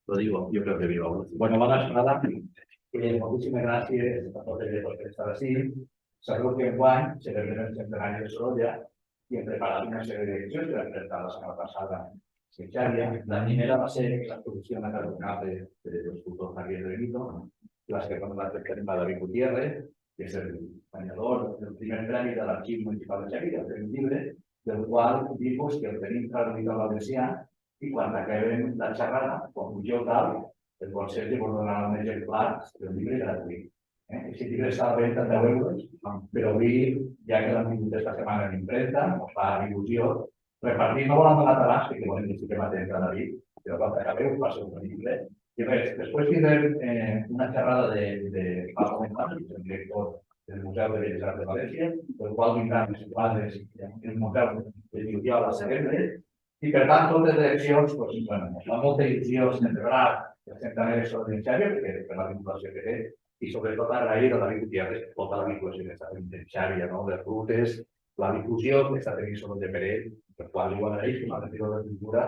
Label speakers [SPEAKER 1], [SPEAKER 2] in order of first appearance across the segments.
[SPEAKER 1] lo digo, yo creo que viva. Bueno, bona jornada. Moltíssimes gràcies a tots els que estan així. Sabeu que enguany celebrem el centenari de Sorolla i hem preparat una sèrie d'accions que vam presentar la setmana passada a Xàbia. La primera va ser l'exposició nacional de l'escultor Javier de Benito, les que van presentar a David Gutiérrez, que és el guanyador del primer premi de l'Arxiu Municipal de Xàbia, el Premi Llibre, del qual dir-vos que el tenim traduït al valencià i quan acabem la xerrada, quan pugeu dalt, el conserge vos donarà un exemplar del llibre gratuït. Aquest llibre està a la venda de 10 euros, però avui, ja que l'hem tingut aquesta setmana en impremta, ens fa il·lusió repartir, no volem donar talars, perquè volem que estiguem atents a David, però quan acabeu, passeu un llibre. I res, després tindrem una xerrada de Pablo González, el director del Museu de Belles Arts de València, del qual vindran les quadres el Museu de Juliol a setembre, i per tant, totes les direccions, fa molta il·lusió celebrar el centenari de Sorolla en Xàbia, perquè per la vinculació que té, i sobretot agrair a David Gutiérrez tota la vinculació que està fent en Xàbia, les rutes, la difusió que està tenint Sorolla per ell, per qual li ho agraïm, la retiro de cultura,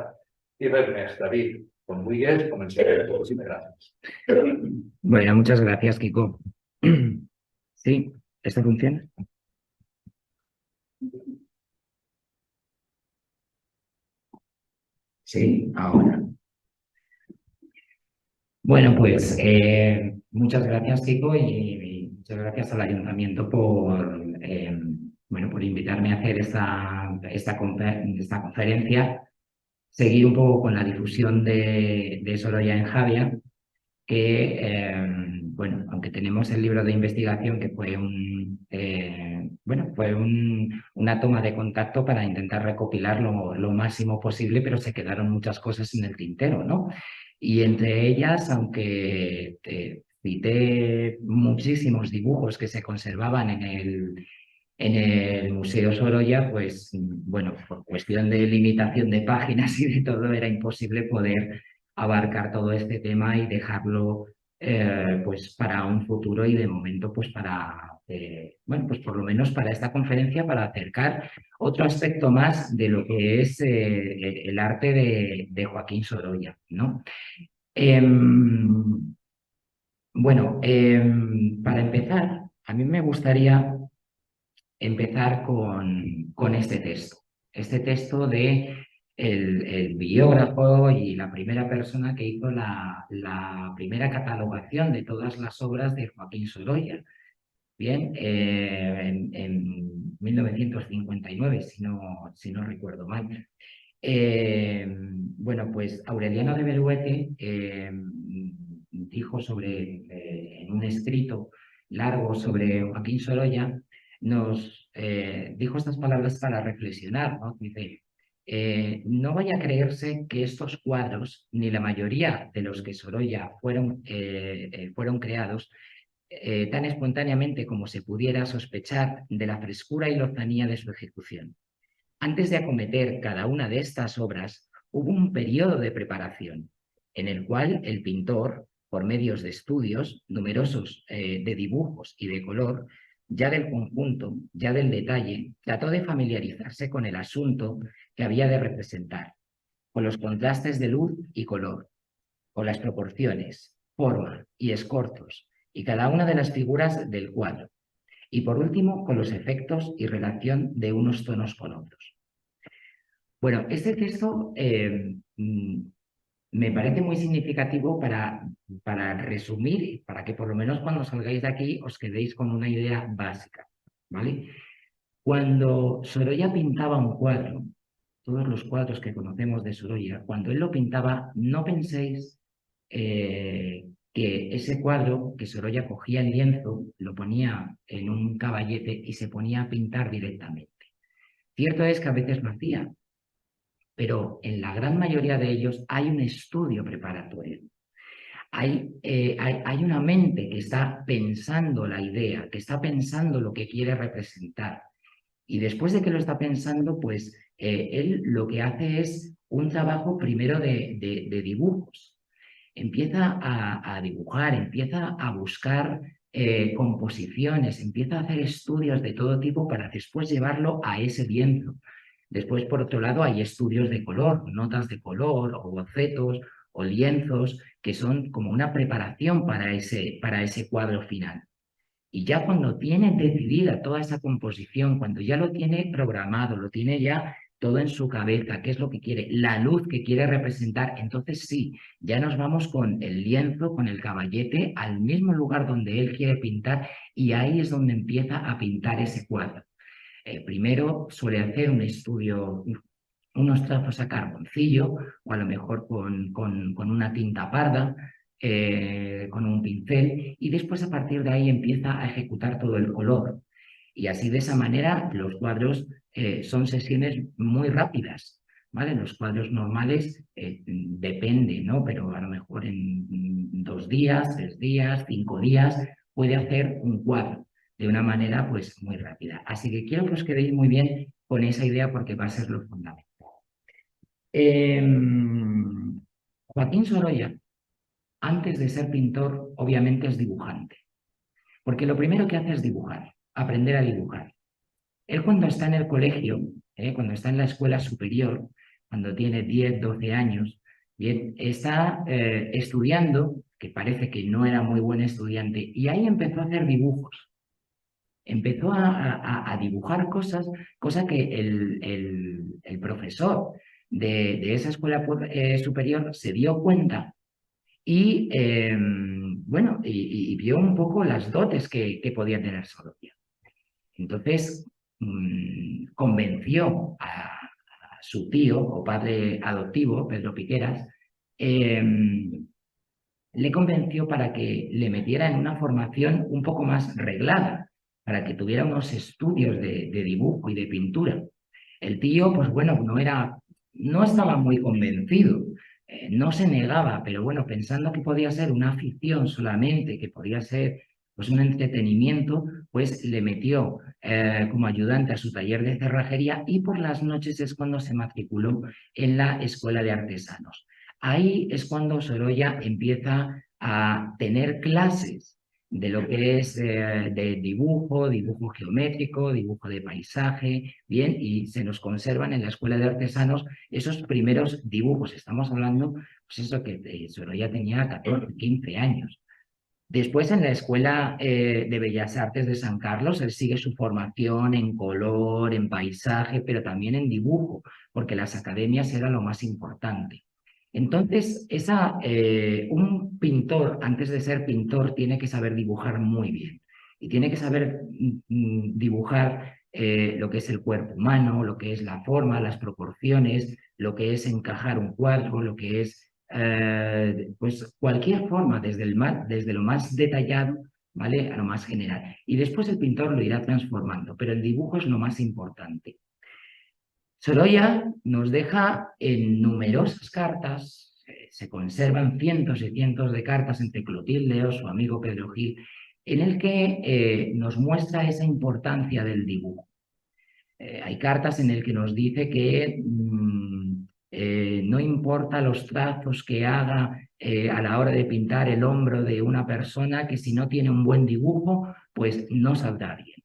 [SPEAKER 1] i res més, David, quan vulguis, comencem. Moltíssimes gràcies.
[SPEAKER 2] Bueno, muchas gracias, Kiko. ¿Sí? ¿Esto funciona? Sí, ahora. Bueno, pues muchas gracias, Kiko, y muchas gracias al Ayuntamiento por, por invitarme a hacer esta conferencia. Seguir un poco con la difusión de Sorolla en Javia, que, aunque tenemos el libro de investigación que fue una toma de contacto para intentar recopilar lo máximo posible, pero se quedaron muchas cosas en el tintero, ¿no? Y entre ellas, aunque cité muchísimos dibujos que se conservaban en el Museo Sorolla, pues, por cuestión de limitación de páginas y de todo, era imposible poder abarcar todo este tema y dejarlo para un futuro y de momento pues por lo menos para esta conferencia, para acercar otro aspecto más de lo que es el arte de Joaquín Sorolla, ¿no? Para empezar, a mí me gustaría empezar con este texto. Este texto de el biógrafo y la primera persona que hizo la primera catalogación de todas las obras de Joaquín Sorolla. Bien, en 1959, si no recuerdo mal. Pues Aureliano de Beruete dijo en un escrito largo sobre Joaquín Sorolla, nos dijo estas palabras para reflexionar, ¿no? Dice, no vaya a creerse que estos cuadros, ni la mayoría de los que Sorolla fueron creados, tan espontáneamente como se pudiera sospechar de la frescura y lozanía de su ejecución. Antes de acometer cada una de estas obras, hubo un periodo de preparación, en el cual el pintor, por medios de estudios numerosos de dibujos y de color, ya del conjunto, ya del detalle, trató de familiarizarse con el asunto que había de representar, con los contrastes de luz y color, con las proporciones, forma y escorzos, y cada una de las figuras del cuadro, y por último con los efectos y relación de unos tonos con otros. Bueno, este texto me parece muy significativo para resumir, para que por lo menos cuando salgáis de aquí os quedéis con una idea básica, ¿vale? Cuando Sorolla pintaba un cuadro, todos los cuadros que conocemos de Sorolla, cuando él lo pintaba, no penséis que ese cuadro, que Sorolla cogía el lienzo, lo ponía en un caballete y se ponía a pintar directamente. Cierto es que a veces lo hacía, pero en la gran mayoría de ellos hay un estudio preparatorio. Hay una mente que está pensando la idea, que está pensando lo que quiere representar. Y después de que lo está pensando, pues él lo que hace es un trabajo primero de dibujos. Empieza a dibujar, empieza a buscar composiciones, empieza a hacer estudios de todo tipo para después llevarlo a ese lienzo. Después, por otro lado, hay estudios de color, notas de color o bocetos o lienzos que son como una preparación para ese cuadro final. Y ya cuando tiene decidida toda esa composición, cuando ya lo tiene programado, lo tiene ya todo en su cabeza, qué es lo que quiere, la luz que quiere representar, entonces sí, ya nos vamos con el lienzo, con el caballete, al mismo lugar donde él quiere pintar y ahí es donde empieza a pintar ese cuadro. Primero suele hacer un estudio, unos trazos a carboncillo o a lo mejor con una tinta parda, con un pincel y después a partir de ahí empieza a ejecutar todo el color. Y así de esa manera los cuadros son sesiones muy rápidas, ¿vale? Los cuadros normales depende, ¿no? Pero a lo mejor en 2 días, 3 días, 5 días puede hacer un cuadro de una manera pues muy rápida. Así que quiero que os quedéis muy bien con esa idea porque va a ser lo fundamental. Joaquín Sorolla, antes de ser pintor, obviamente es dibujante, porque lo primero que hace es dibujar, aprender a dibujar. Él cuando está en el colegio, cuando está en la escuela superior, cuando tiene 10, 12 años, bien, está estudiando, que parece que no era muy buen estudiante, y ahí empezó a hacer dibujos. Empezó a dibujar cosas, cosa que el profesor de esa escuela superior se dio cuenta y, bueno, y vio un poco las dotes que podía tener Sorolla. Entonces, convenció a su tío o padre adoptivo, Pedro Piqueras, le convenció para que le metiera en una formación un poco más reglada, para que tuviera unos estudios de dibujo y de pintura. El tío, pues bueno, no estaba muy convencido, no se negaba, pero bueno, pensando que podía ser una afición solamente, que podía ser pues un entretenimiento, pues le metió como ayudante a su taller de cerrajería y por las noches es cuando se matriculó en la Escuela de Artesanos. Ahí es cuando Sorolla empieza a tener clases de lo que es de dibujo, dibujo geométrico, dibujo de paisaje, bien, y se nos conservan en la Escuela de Artesanos esos primeros dibujos. Estamos hablando, pues eso que Sorolla tenía 14, 15 años. Después en la Escuela de Bellas Artes de San Carlos, él sigue su formación en color, en paisaje, pero también en dibujo, porque las academias era lo más importante. Entonces, un pintor, antes de ser pintor, tiene que saber dibujar muy bien. Y tiene que saber dibujar lo que es el cuerpo humano, lo que es la forma, las proporciones, lo que es encajar un cuadro, lo que es pues cualquier forma, desde lo más detallado, ¿vale? A lo más general. Y después el pintor lo irá transformando, pero el dibujo es lo más importante. Sorolla nos deja en numerosas cartas, se conservan cientos y cientos de cartas entre Clotilde o su amigo Pedro Gil, en el que nos muestra esa importancia del dibujo. Hay cartas en el que nos dice que no importa los trazos que haga a la hora de pintar el hombro de una persona, que si no tiene un buen dibujo, pues no saldrá bien.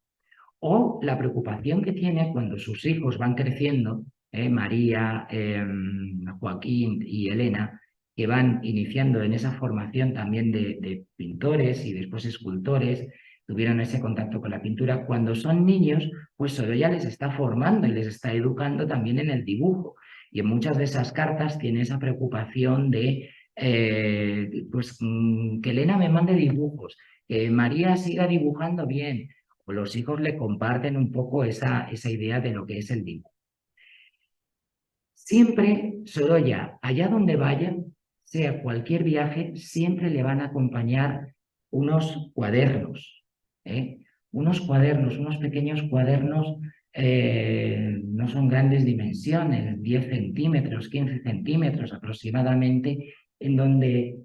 [SPEAKER 2] O la preocupación que tiene cuando sus hijos van creciendo, María, Joaquín y Elena, que van iniciando en esa formación también de pintores y después escultores, tuvieron ese contacto con la pintura. Cuando son niños, pues Sorolla les está formando y les está educando también en el dibujo. Y en muchas de esas cartas tiene esa preocupación de pues, que Elena me mande dibujos, que María siga dibujando bien, o los hijos le comparten un poco esa idea de lo que es el dibujo. Siempre Sorolla, allá donde vaya, sea cualquier viaje, siempre le van a acompañar unos cuadernos, unos pequeños cuadernos, no son grandes dimensiones, 10 centímetros, 15 centímetros aproximadamente, en donde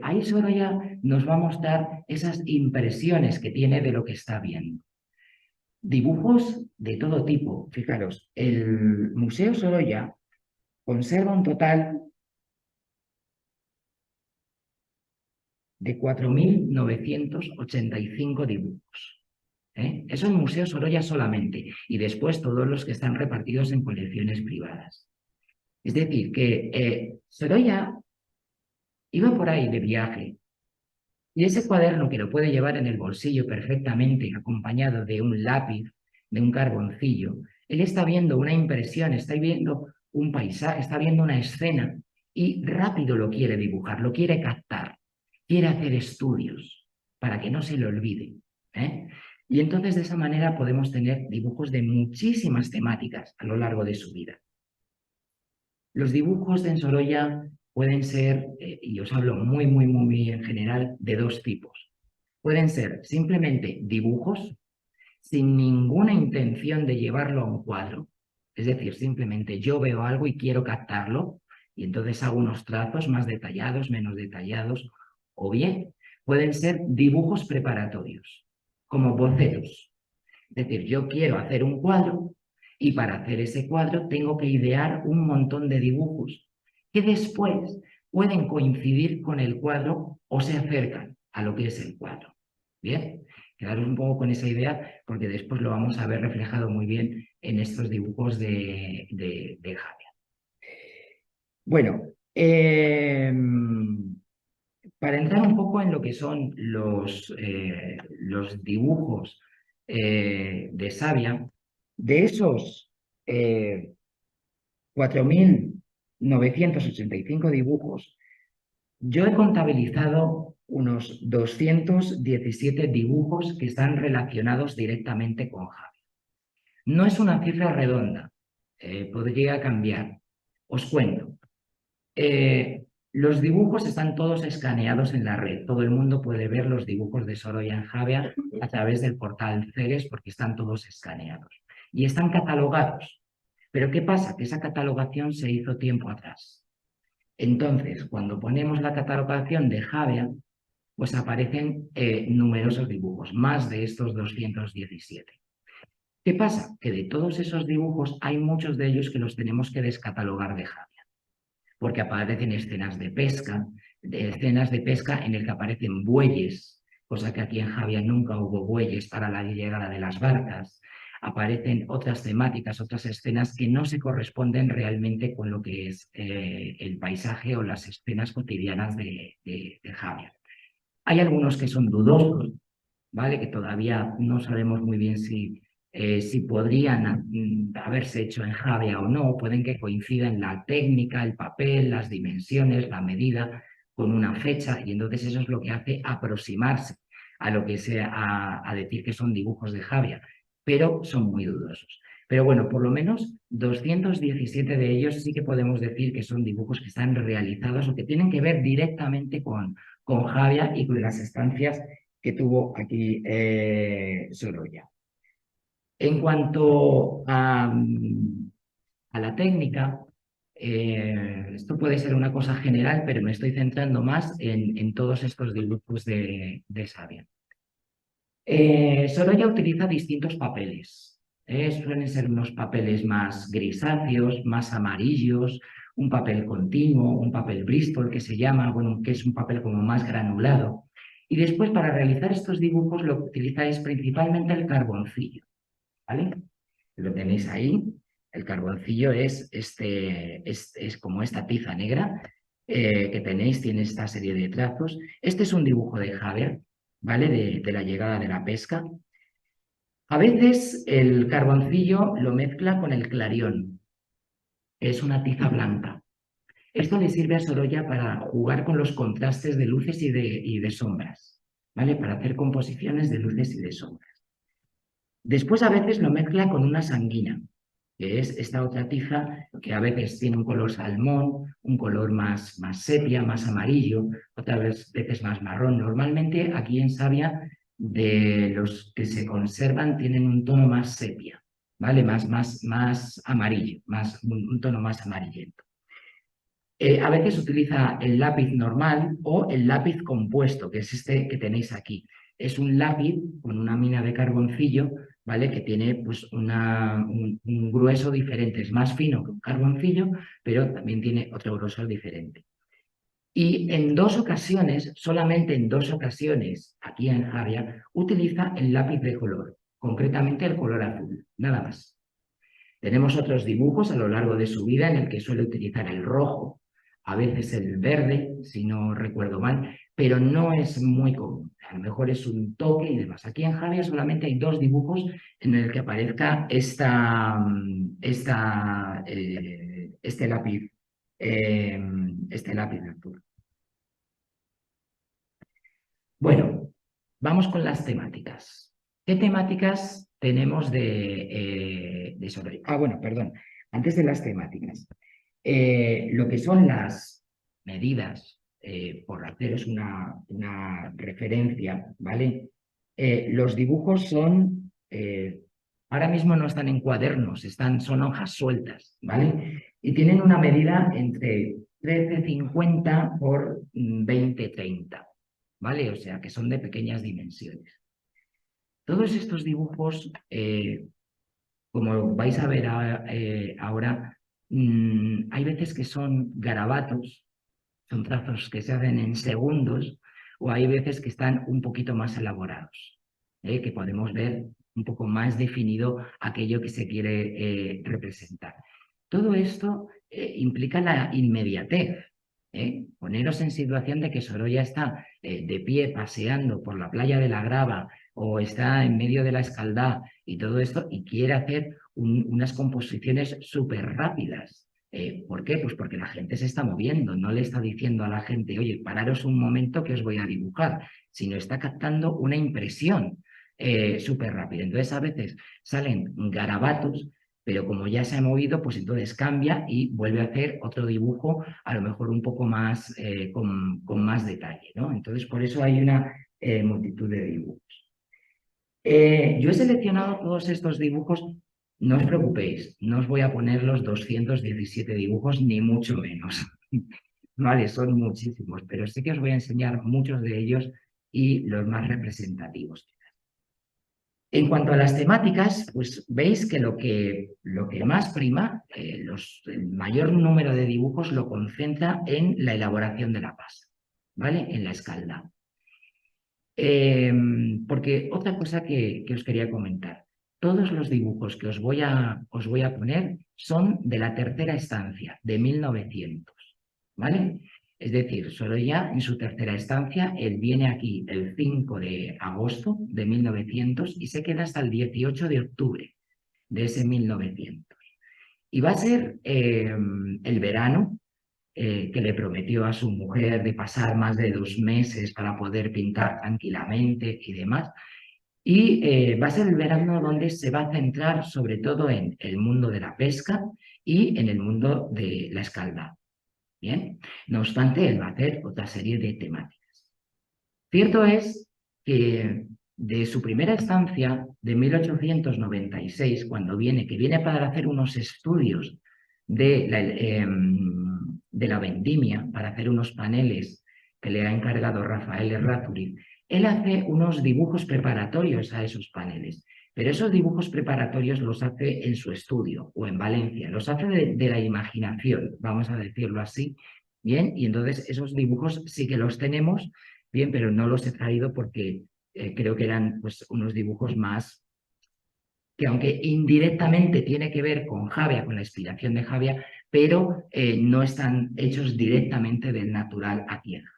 [SPEAKER 2] ahí Sorolla nos va a mostrar esas impresiones que tiene de lo que está viendo. Dibujos de todo tipo. Fijaros, el Museo Sorolla conserva un total de 4.985 dibujos. Eso es el Museo Sorolla solamente, y después todos los que están repartidos en colecciones privadas. Es decir, que Sorolla Iba por ahí de viaje y ese cuaderno que lo puede llevar en el bolsillo perfectamente, acompañado de un lápiz, de un carboncillo, él está viendo una impresión, está viendo un paisaje, está viendo una escena y rápido lo quiere dibujar, lo quiere captar, quiere hacer estudios para que no se le olvide, ¿eh? Y entonces de esa manera podemos tener dibujos de muchísimas temáticas a lo largo de su vida. Los dibujos en Sorolla pueden ser, y os hablo muy en general, de dos tipos. Pueden ser simplemente dibujos sin ninguna intención de llevarlo a un cuadro. Es decir, simplemente yo veo algo y quiero captarlo y entonces hago unos trazos más detallados, menos detallados. O bien pueden ser dibujos preparatorios, como bocetos. Es decir, yo quiero hacer un cuadro y para hacer ese cuadro tengo que idear un montón de dibujos que después pueden coincidir con el cuadro o se acercan a lo que es el cuadro. Bien, quedaros un poco con esa idea porque después lo vamos a ver reflejado muy bien en estos dibujos de Javier. Bueno, para entrar un poco en lo que son los dibujos de Savia, de esos 4.985 dibujos, yo he contabilizado unos 217 dibujos que están relacionados directamente con Javier. No es una cifra redonda, podría cambiar. Os cuento. Los dibujos están todos escaneados en la red. Todo el mundo puede ver los dibujos de Sorolla en Javea a través del portal Ceres porque están todos escaneados. Y están catalogados. Pero ¿qué pasa? Que esa catalogación se hizo tiempo atrás. Entonces, cuando ponemos la catalogación de Javea, pues aparecen numerosos dibujos, más de estos 217. ¿Qué pasa? Que de todos esos dibujos hay muchos de ellos que los tenemos que descatalogar de Javea, porque aparecen escenas de pesca en el que aparecen bueyes, cosa que aquí en Javea nunca hubo bueyes para la llegada de las barcas. Aparecen otras temáticas, otras escenas que no se corresponden realmente con lo que es el paisaje o las escenas cotidianas de Javea. Hay algunos que son dudosos, ¿vale? Que todavía no sabemos muy bien si podrían haberse hecho en Javea o no, pueden que coincidan la técnica, el papel, las dimensiones, la medida con una fecha y entonces eso es lo que hace aproximarse a lo que sea a decir que son dibujos de Javea, pero son muy dudosos. Pero bueno, por lo menos 217 de ellos sí que podemos decir que son dibujos que están realizados o que tienen que ver directamente con Javea y con las estancias que tuvo aquí Sorolla. En cuanto a la técnica, esto puede ser una cosa general, pero me estoy centrando más en todos estos dibujos de Savia. Sorolla utiliza distintos papeles. Suelen ser unos papeles más grisáceos, más amarillos, un papel continuo, un papel Bristol que se llama, bueno, que es un papel como más granulado. Y después para realizar estos dibujos lo que utiliza es principalmente el carboncillo, ¿vale? Lo tenéis ahí. El carboncillo es como esta tiza negra que tenéis, tiene esta serie de trazos. Este es un dibujo de Javier, ¿vale? De la llegada de la pesca. A veces el carboncillo lo mezcla con el clarión, es una tiza blanca. Esto le sirve a Sorolla para jugar con los contrastes de luces y de sombras, ¿vale? Para hacer composiciones de luces y de sombras. Después a veces lo mezcla con una sanguina, que es esta otra tiza que a veces tiene un color salmón, un color más sepia, más amarillo, otras veces más marrón. Normalmente aquí en Savia, de los que se conservan, tienen un tono más sepia, ¿vale? Más amarillo, un tono más amarillento. A veces utiliza el lápiz normal o el lápiz compuesto, que es este que tenéis aquí. Es un lápiz con una mina de carboncillo, ¿vale? Que tiene pues, un grueso diferente. Es más fino que un carboncillo, pero también tiene otro grosor diferente. Y en dos ocasiones, solamente en dos ocasiones, aquí en Javia, utiliza el lápiz de color, concretamente el color azul, nada más. Tenemos otros dibujos a lo largo de su vida en el que suele utilizar el rojo, a veces el verde, si no recuerdo mal, pero no es muy común. A lo mejor es un toque y demás. Aquí en Javia solamente hay 2 dibujos en el que aparezca eh, este lápiz azul. Bueno, vamos con las temáticas. ¿Qué temáticas tenemos de Sorolla? Bueno, perdón, antes de las temáticas. Lo que son las medidas, por haceros una referencia, ¿vale? Los dibujos son, ahora mismo no están en cuadernos, son hojas sueltas, ¿vale? Y tienen una medida entre 13,50 por 20,30, ¿vale? O sea, que son de pequeñas dimensiones. Todos estos dibujos, como vais a ver ahora, hay veces que son garabatos, son trazos que se hacen en segundos, o hay veces que están un poquito más elaborados, que podemos ver un poco más definido aquello que se quiere representar. Todo esto implica la inmediatez. Poneros en situación de que Sorolla está de pie paseando por la playa de la Grava o está en medio de la Escaldá y todo esto y quiere hacer unas composiciones súper rápidas. ¿Por qué? Pues porque la gente se está moviendo, no le está diciendo a la gente, oye, pararos un momento que os voy a dibujar, sino está captando una impresión súper rápida. Entonces a veces salen garabatos, pero como ya se ha movido, pues entonces cambia y vuelve a hacer otro dibujo, a lo mejor un poco más, con más detalle, ¿no? Entonces por eso hay una multitud de dibujos. Yo he seleccionado todos estos dibujos, no os preocupéis, no os voy a poner los 217 dibujos, ni mucho menos. Vale, son muchísimos, pero sí que os voy a enseñar muchos de ellos y los más representativos. En cuanto a las temáticas, pues veis que lo que más prima, el mayor número de dibujos lo concentra en la elaboración de la pasa, ¿vale? En la escalda. Porque otra cosa que os quería comentar, todos los dibujos que os voy a poner son de la tercera estancia, de 1900, ¿vale? Es decir, Sorolla en su tercera estancia, él viene aquí el 5 de agosto de 1900 y se queda hasta el 18 de octubre de ese 1900. Y va a ser el verano que le prometió a su mujer de pasar más de 2 meses para poder pintar tranquilamente y demás. Y va a ser el verano donde se va a centrar sobre todo en el mundo de la pesca y en el mundo de la escalda. Bien, no obstante, él va a hacer otra serie de temáticas. Cierto es que de su primera estancia, de 1896, cuando que viene para hacer unos estudios de la vendimia, para hacer unos paneles que le ha encargado Rafael Errázuriz, él hace unos dibujos preparatorios a esos paneles, pero esos dibujos preparatorios los hace en su estudio o en Valencia, los hace de la imaginación, vamos a decirlo así, bien, y entonces esos dibujos sí que los tenemos, bien, pero no los he traído porque creo que eran pues unos dibujos más que aunque indirectamente tiene que ver con Javia, con la inspiración de Javia, pero no están hechos directamente del natural a tierra.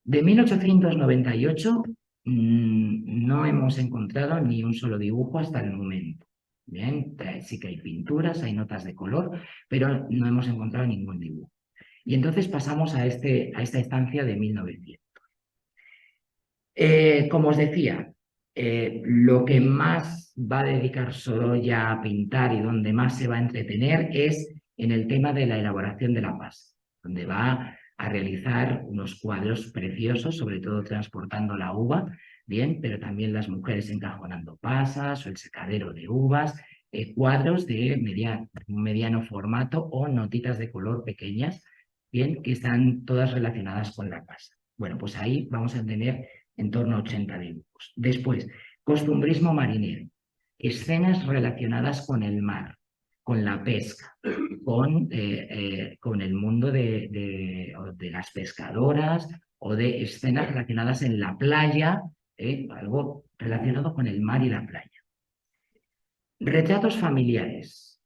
[SPEAKER 2] De 1898 no hemos encontrado ni un solo dibujo hasta el momento. Bien, sí que hay pinturas, hay notas de color, pero no hemos encontrado ningún dibujo. Y entonces pasamos a esta estancia de 1900. Como os decía, lo que más va a dedicar Sorolla a pintar y donde más se va a entretener es en el tema de la elaboración de la pasa, donde va a realizar unos cuadros preciosos, sobre todo transportando la uva, bien, pero también las mujeres encajonando pasas o el secadero de uvas, cuadros de mediano formato o notitas de color pequeñas, bien, que están todas relacionadas con la pasa. Bueno, pues ahí vamos a tener en torno a 80 dibujos. Después, costumbrismo marinero, escenas relacionadas con el mar, con la pesca, con el mundo de las pescadoras o de escenas relacionadas en la playa, algo relacionado con el mar y la playa. Retratos familiares.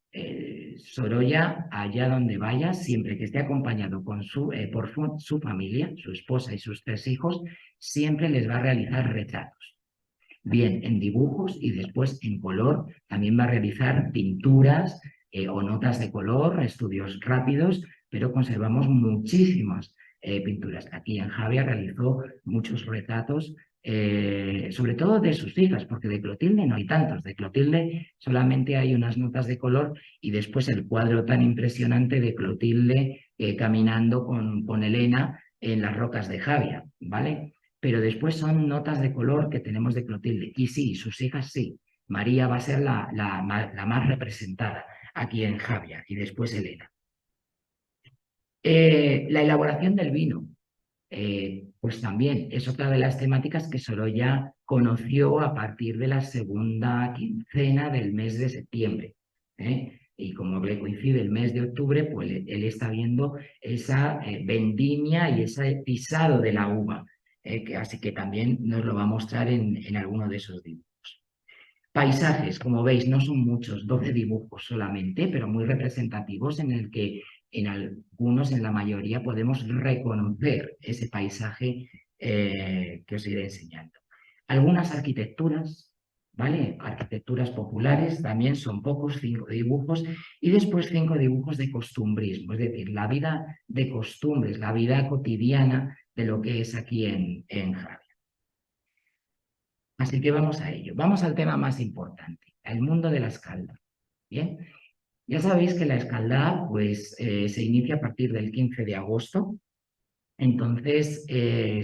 [SPEAKER 2] Sorolla, allá donde vaya, siempre que esté acompañado por su familia, su esposa y sus 3 hijos, siempre les va a realizar retratos. Bien en dibujos y después en color, también va a realizar pinturas o notas de color, estudios rápidos, pero conservamos muchísimas pinturas. Aquí en Javia realizó muchos retratos, sobre todo de sus hijas, porque de Clotilde no hay tantos. De Clotilde solamente hay unas notas de color y después el cuadro tan impresionante de Clotilde caminando con Elena en las rocas de Javia, ¿vale? Pero después son notas de color que tenemos de Clotilde. Y sí, sus hijas sí. María va a ser la más representada aquí en Javia y después Elena. La elaboración del vino, pues también es otra de las temáticas que Sorolla conoció a partir de la segunda quincena del mes de septiembre. Y como le coincide el mes de octubre, pues él está viendo esa vendimia y ese pisado de la uva. Así que también nos lo va a mostrar en alguno de esos dibujos. Paisajes, como veis, no son muchos, 12 dibujos solamente, pero muy representativos en el que en algunos, en la mayoría, podemos reconocer ese paisaje que os iré enseñando. Algunas arquitecturas, ¿vale? Arquitecturas populares, también son pocos, 5 dibujos, y después 5 dibujos de costumbrismo, es decir, la vida de costumbres, la vida cotidiana de lo que es aquí en Javia. Así que vamos a ello. Vamos al tema más importante, el mundo de la escalda. Bien, ya sabéis que la escalda pues, se inicia a partir del 15 de agosto. Entonces,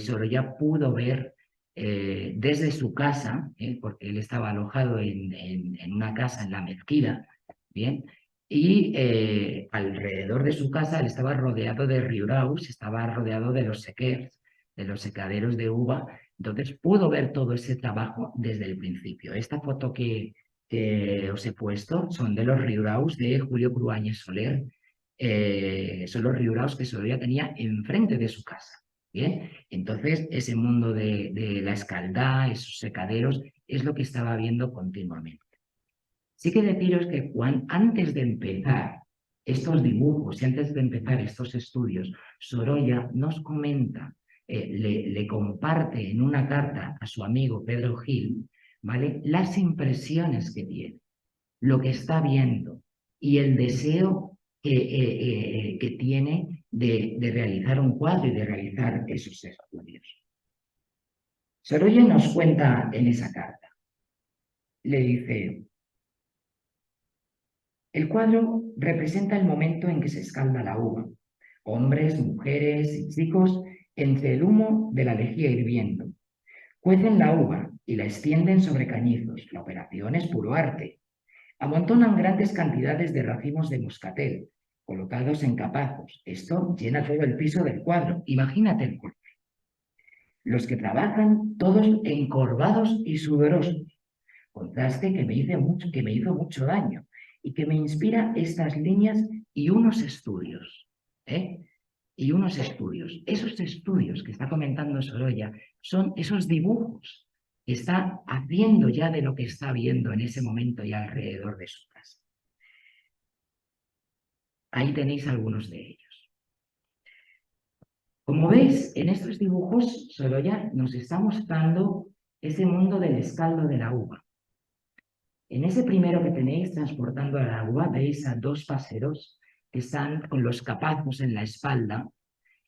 [SPEAKER 2] Sorolla pudo ver desde su casa, porque él estaba alojado en una casa en la Mezquida, ¿bien? Y alrededor de su casa él estaba rodeado de riuraus, estaba rodeado de los sequers, de los secaderos de uva. Entonces pudo ver todo ese trabajo desde el principio. Esta foto que os he puesto son de los riuraus de Julio Cruáñez Soler. Son los riuraus que Sorolla tenía enfrente de su casa. ¿Bien? Entonces, ese mundo de la escaldá, esos secaderos, es lo que estaba viendo continuamente. Sí que deciros que antes de empezar estos dibujos y antes de empezar estos estudios, Sorolla nos comenta, le comparte en una carta a su amigo Pedro Gil, ¿vale? Las impresiones que tiene, lo que está viendo y el deseo que tiene de realizar un cuadro y de realizar esos estudios. Sorolla nos cuenta en esa carta, le dice: el cuadro representa el momento en que se escalda la uva, hombres, mujeres y chicos entre el humo de la lejía hirviendo. Cuecen la uva y la extienden sobre cañizos. La operación es puro arte. Amontonan grandes cantidades de racimos de moscatel, colocados en capazos. Esto llena todo el piso del cuadro. Imagínate el cuadro. Los que trabajan, todos encorvados y sudorosos. Contraste que me hizo mucho daño y que me inspira estas líneas y unos estudios. Y unos estudios. Esos estudios que está comentando Sorolla son esos dibujos que está haciendo ya de lo que está viendo en ese momento y alrededor de su casa. Ahí tenéis algunos de ellos. Como veis, en estos dibujos Sorolla nos está mostrando ese mundo del escaldo de la uva. En ese primero que tenéis, transportando la uva, veis a 2 paseros que están con los capazos en la espalda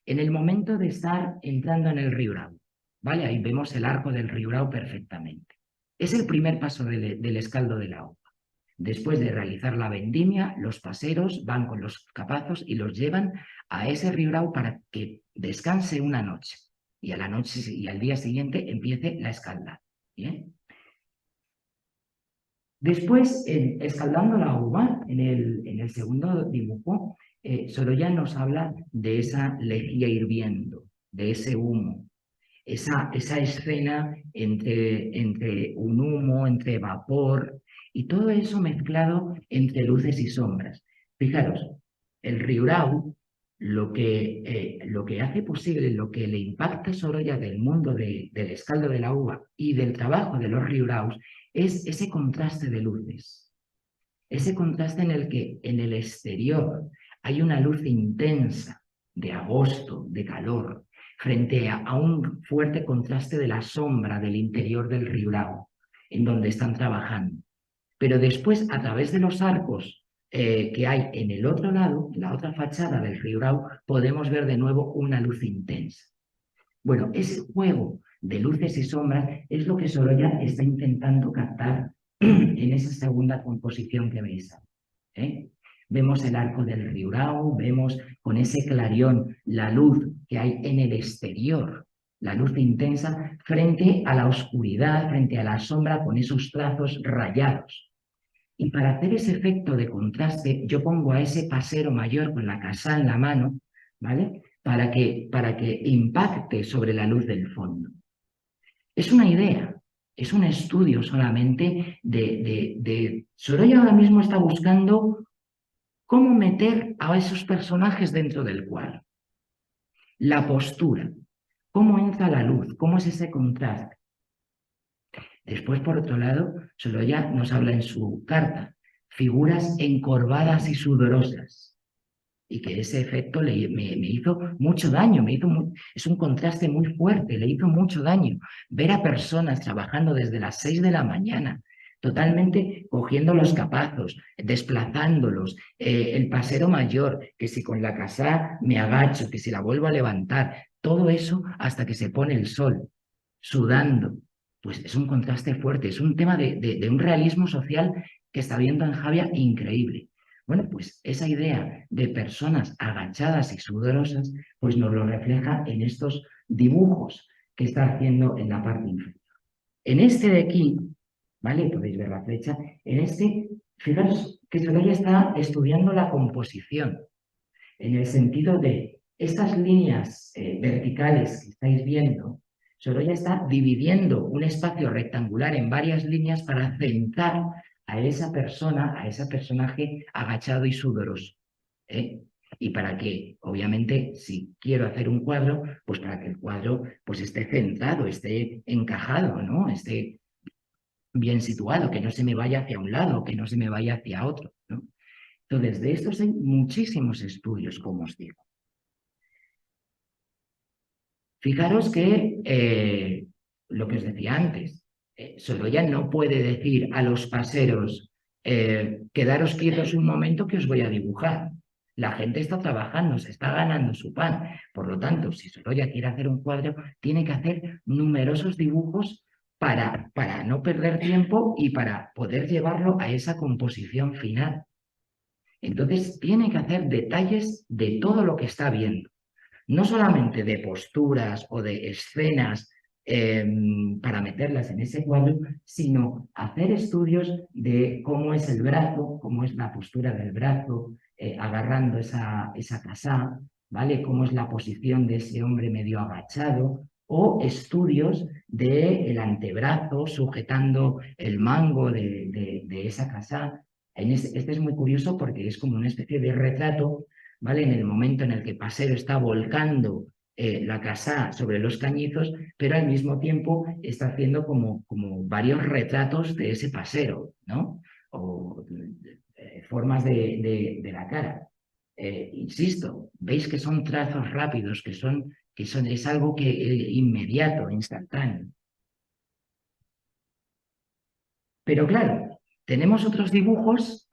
[SPEAKER 2] en el momento de estar entrando en el Riurau. ¿Vale? Ahí vemos el arco del Riurau perfectamente. Es el primer paso del escaldo de la uva. Después de realizar la vendimia, los paseros van con los capazos y los llevan a ese Riurau para que descanse una noche. Y a la noche y al día siguiente empiece la escalda. ¿Bien? Después, escaldando la uva, en el segundo dibujo, Sorolla nos habla de esa lejía hirviendo, de ese humo, esa escena entre un humo, entre vapor, y todo eso mezclado entre luces y sombras. Fijaros, el Riurau, lo que hace posible, lo que le impacta a Sorolla del mundo del escaldo de la uva y del trabajo de los Riuraus, es ese contraste de luces. ese contraste en el que en el exterior hay una luz intensa de agosto, de calor, frente a un fuerte contraste de la sombra del interior del Riurao, en donde están trabajando. Pero después, a través de los arcos que hay en el otro lado, en la otra fachada del Riurao, podemos ver de nuevo una luz intensa. Bueno, ese juego de luces y sombras es lo que Sorolla está intentando captar en esa segunda composición que veis. Vemos el arco del Riurao, vemos con ese clarión la luz que hay en el exterior, la luz intensa, frente a la oscuridad, frente a la sombra con esos trazos rayados. Y para hacer ese efecto de contraste, yo pongo a ese pasero mayor con la casá en la mano, ¿vale? Para que impacte sobre la luz del fondo. Es una idea, es un estudio solamente de... Sorolla ahora mismo está buscando cómo meter a esos personajes dentro del cuadro. La postura, cómo entra la luz, cómo es ese contraste. Después, por otro lado, Sorolla nos habla en su carta, figuras encorvadas y sudorosas. Y que ese efecto me hizo mucho daño, es un contraste muy fuerte, le hizo mucho daño. Ver a personas trabajando desde las 6 de la mañana, totalmente cogiendo los capazos, desplazándolos, el pasero mayor, que si con la casá me agacho, que si la vuelvo a levantar, todo eso hasta que se pone el sol, sudando. Pues es un contraste fuerte, es un tema de un realismo social que está viendo en Javia increíble. Bueno, pues esa idea de personas agachadas y sudorosas, pues nos lo refleja en estos dibujos que está haciendo en la parte inferior. En este de aquí, ¿vale? Podéis ver la flecha. En este, fijaros que Sorolla está estudiando la composición, en el sentido de estas líneas verticales que estáis viendo. Sorolla está dividiendo un espacio rectangular en varias líneas para centrar a esa persona, a ese personaje agachado y sudoroso. Y para que, obviamente, si quiero hacer un cuadro, pues para que el cuadro pues esté centrado, esté encajado, ¿no? Esté bien situado, que no se me vaya hacia un lado, que no se me vaya hacia otro, ¿no? Entonces, de estos hay muchísimos estudios, como os digo. Fijaros que lo que os decía antes, Sorolla no puede decir a los paseros, quedaros quietos un momento que os voy a dibujar. La gente está trabajando, se está ganando su pan. Por lo tanto, si Sorolla quiere hacer un cuadro, tiene que hacer numerosos dibujos para no perder tiempo y para poder llevarlo a esa composición final. Entonces, tiene que hacer detalles de todo lo que está viendo. No solamente de posturas o de escenas para meterlas en ese cuadro, sino hacer estudios de cómo es el brazo, cómo es la postura del brazo, agarrando esa casá, ¿vale? Cómo es la posición de ese hombre medio agachado, o estudios del antebrazo sujetando el mango de esa casá. Este es muy curioso porque es como una especie de retrato, ¿vale? En el momento en el que Pasero está volcando la casá sobre los cañizos, pero al mismo tiempo está haciendo como varios retratos de ese pasero, ¿no? O formas de la cara. Insisto, veis que son trazos rápidos, es algo que inmediato, instantáneo. Pero claro, tenemos otros dibujos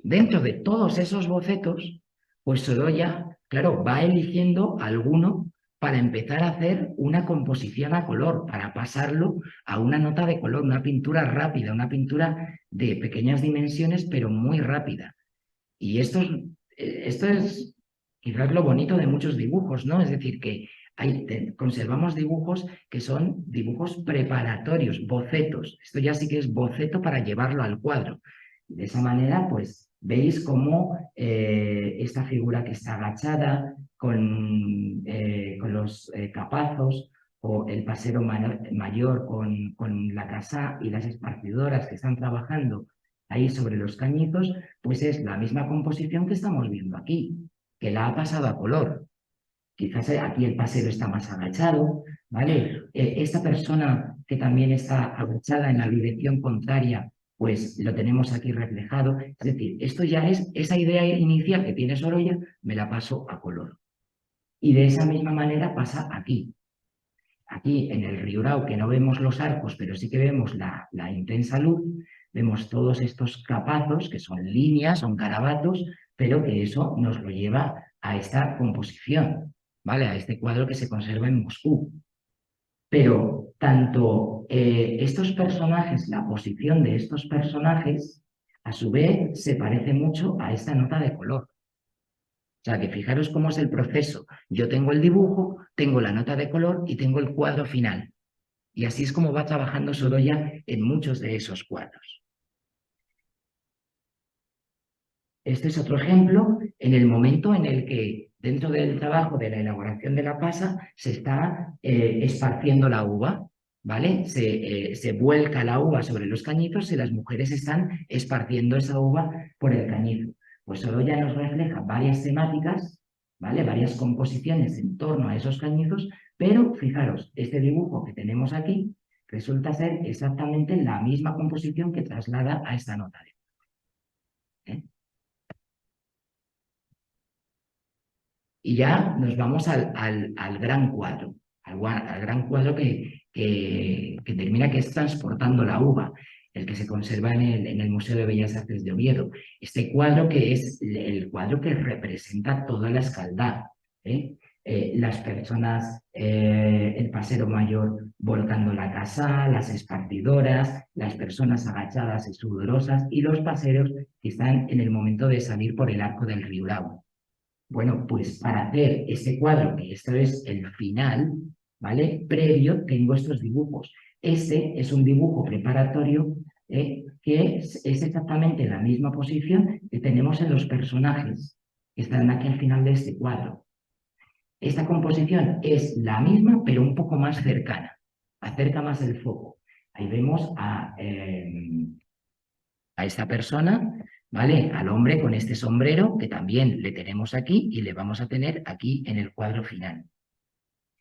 [SPEAKER 2] dentro de todos esos bocetos, pues Sorolla, claro, va eligiendo alguno para empezar a hacer una composición a color, para pasarlo a una nota de color, una pintura rápida, una pintura de pequeñas dimensiones, pero muy rápida. Y esto es quizás lo bonito de muchos dibujos, ¿no? Es decir, que conservamos dibujos que son dibujos preparatorios, bocetos. Esto ya sí que es boceto para llevarlo al cuadro. De esa manera, pues, veis cómo esta figura que está agachada con los capazos, o el pasero mayor con la casá y las esparcidoras que están trabajando ahí sobre los cañizos, pues es la misma composición que estamos viendo aquí, que la ha pasado a color. Quizás aquí el pasero está más agachado, ¿vale? Esta persona que también está agachada en la dirección contraria pues lo tenemos aquí reflejado. Es decir, esto ya es esa idea inicial que tiene Sorolla, me la paso a color. Y de esa misma manera pasa aquí. Aquí en el Riurau, que no vemos los arcos, pero sí que vemos la intensa luz, vemos todos estos capazos, que son líneas, son garabatos, pero que eso nos lo lleva a esta composición, ¿vale? A este cuadro que se conserva en Moscú. Pero tanto estos personajes, la posición de estos personajes, a su vez se parece mucho a esta nota de color. O sea, que fijaros cómo es el proceso. Yo tengo el dibujo, tengo la nota de color y tengo el cuadro final. Y así es como va trabajando Sorolla en muchos de esos cuadros. Este es otro ejemplo en el momento en el que dentro del trabajo de la elaboración de la pasa se está esparciendo la uva, ¿vale? Se vuelca la uva sobre los cañizos y las mujeres están esparciendo esa uva por el cañizo. Pues Sorolla nos refleja varias temáticas, ¿vale? Varias composiciones en torno a esos cañizos, pero fijaros, este dibujo que tenemos aquí resulta ser exactamente la misma composición que traslada a esta nota. ¿Eh? Y ya nos vamos al gran cuadro, al gran cuadro que termina, que es Transportando la uva, el que se conserva en el Museo de Bellas Artes de Oviedo. Este cuadro que es el cuadro que representa toda la escaldad, ¿eh? Las personas, el pasero mayor volcando la casa, las esparcidoras, las personas agachadas y sudorosas y los paseros que están en el momento de salir por el arco del Riurau. Bueno, pues para hacer este cuadro, que esto es el final, ¿vale? Previo, tengo estos dibujos. Este es un dibujo preparatorio que es exactamente la misma posición que tenemos en los personajes que están aquí al final de este cuadro. Esta composición es la misma, pero un poco más cercana. Acerca más el foco. Ahí vemos a esta persona, ¿vale? Al hombre con este sombrero, que también le tenemos aquí y le vamos a tener aquí en el cuadro final.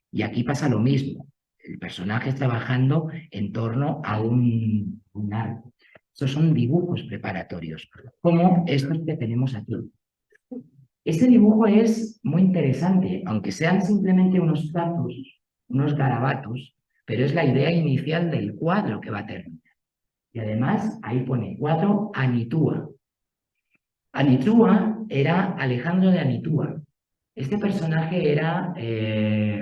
[SPEAKER 2] Y aquí pasa lo mismo. El personaje trabajando en torno a un arco. Estos son dibujos preparatorios, como estos que tenemos aquí. Este dibujo es muy interesante, aunque sean simplemente unos trazos, unos garabatos, pero es la idea inicial del cuadro que va a terminar. Y además ahí pone cuadro Anitúa. Anitúa era Alejandro de Anitúa. Este personaje era,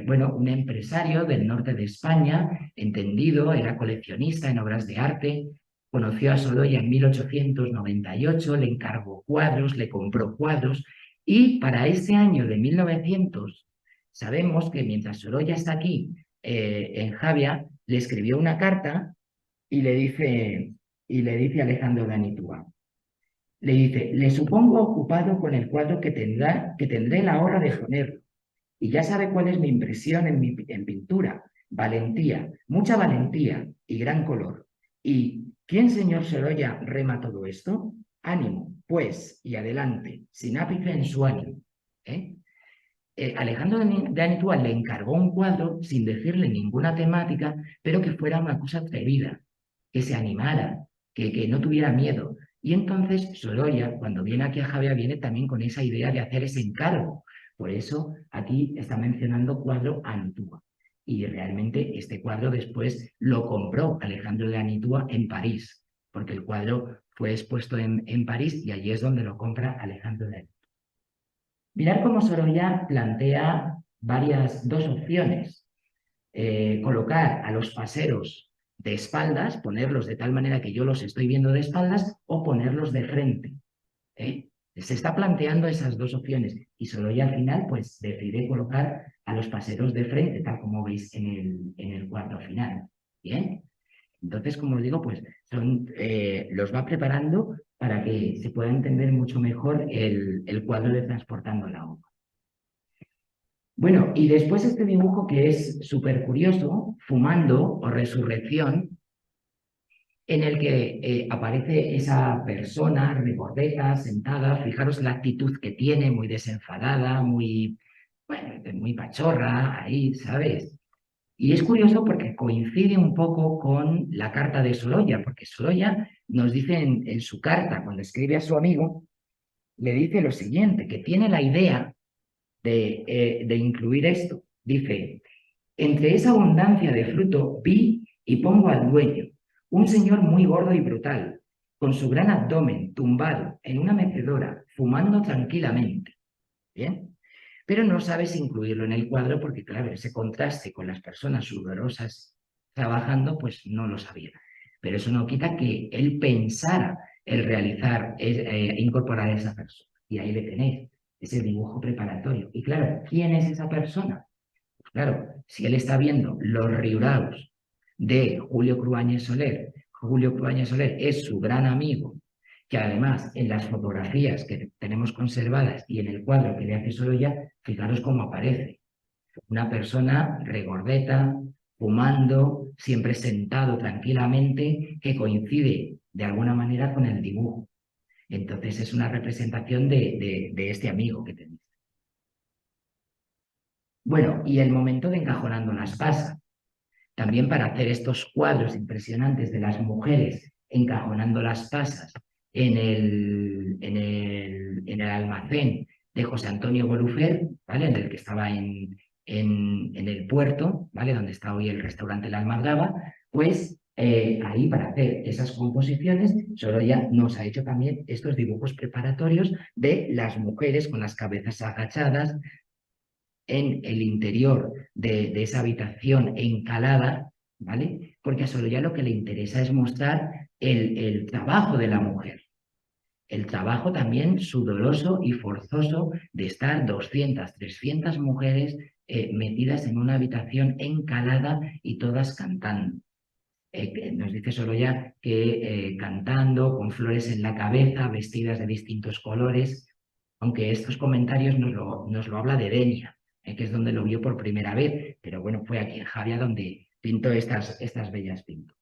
[SPEAKER 2] bueno, un empresario del norte de España, entendido, era coleccionista en obras de arte, conoció a Sorolla en 1898, le encargó cuadros, le compró cuadros, y para ese año de 1900, sabemos que mientras Sorolla está aquí, en Javia, le escribió una carta y le dice a Alejandro de Anitúa, le dice, le supongo ocupado con el cuadro que tendré la hora de ponerlo. Y ya sabe cuál es mi impresión en pintura. Valentía, mucha valentía y gran color. ¿Y quién, señor Sorolla, rema todo esto? Ánimo, pues, y adelante, sin ápice en su ánimo. Alejandro de Anitúa le encargó un cuadro sin decirle ninguna temática, pero que fuera una cosa atrevida, que se animara, que no tuviera miedo. Y entonces Sorolla, cuando viene aquí a Javia, viene también con esa idea de hacer ese encargo. Por eso aquí está mencionando cuadro Anitúa. Y realmente este cuadro después lo compró Alejandro de Anitúa en París, porque el cuadro fue expuesto en París y allí es donde lo compra Alejandro de Anitúa. Mirad cómo Sorolla plantea dos opciones. Colocar a los paseros de espaldas, ponerlos de tal manera que yo los estoy viendo de espaldas, o ponerlos de frente. Se está planteando esas dos opciones y Sorolla al final pues decide colocar a los paseros de frente, tal como veis en el cuadro final. Bien. Entonces, como os digo, pues los va preparando para que se pueda entender mucho mejor el cuadro de Transportando la uva. Bueno, y después este dibujo que es súper curioso, Fumando o Resurrección, en el que aparece esa persona regordeta, sentada, fijaros la actitud que tiene, muy desenfadada, muy, bueno, muy pachorra, ahí, ¿sabes? Y es curioso porque coincide un poco con la carta de Sorolla, porque Sorolla nos dice en su carta, cuando escribe a su amigo, le dice lo siguiente, que tiene la idea de incluir esto. Dice, entre esa abundancia de fruto vi y pongo al dueño, un señor muy gordo y brutal, con su gran abdomen tumbado en una mecedora, fumando tranquilamente. ¿Bien? Pero no sabes incluirlo en el cuadro porque, claro, ese contraste con las personas sudorosas trabajando, pues no lo sabía. Pero eso no quita que él pensara el realizar, incorporar a esa persona. Y ahí le tenéis, ese dibujo preparatorio. Y claro, ¿quién es esa persona? Pues claro, si él está viendo los riuraos de Julio Cruáñez Soler, Julio Cruáñez Soler es su gran amigo, que además en las fotografías que tenemos conservadas y en el cuadro que le hace Sorolla, fijaros cómo aparece. Una persona regordeta, fumando, siempre sentado tranquilamente, que coincide de alguna manera con el dibujo. Entonces es una representación de este amigo que tenéis. Bueno, y el momento de encajonando las pasas. También para hacer estos cuadros impresionantes de las mujeres encajonando las pasas en el almacén de José Antonio Bolufer, ¿vale? En el que estaba en el puerto, ¿vale? Donde está hoy el restaurante La Almadraba, pues ahí para hacer esas composiciones, Sorolla nos ha hecho también estos dibujos preparatorios de las mujeres con las cabezas agachadas, en el interior de esa habitación encalada, ¿vale? Porque a Sorolla lo que le interesa es mostrar el trabajo de la mujer, el trabajo también sudoroso y forzoso de estar 200, 300 mujeres metidas en una habitación encalada y todas cantando. Nos dice Sorolla que cantando, con flores en la cabeza, vestidas de distintos colores, aunque estos comentarios nos lo habla de Denia, que es donde lo vio por primera vez, pero bueno, fue aquí en Javia donde pintó estas bellas pinturas.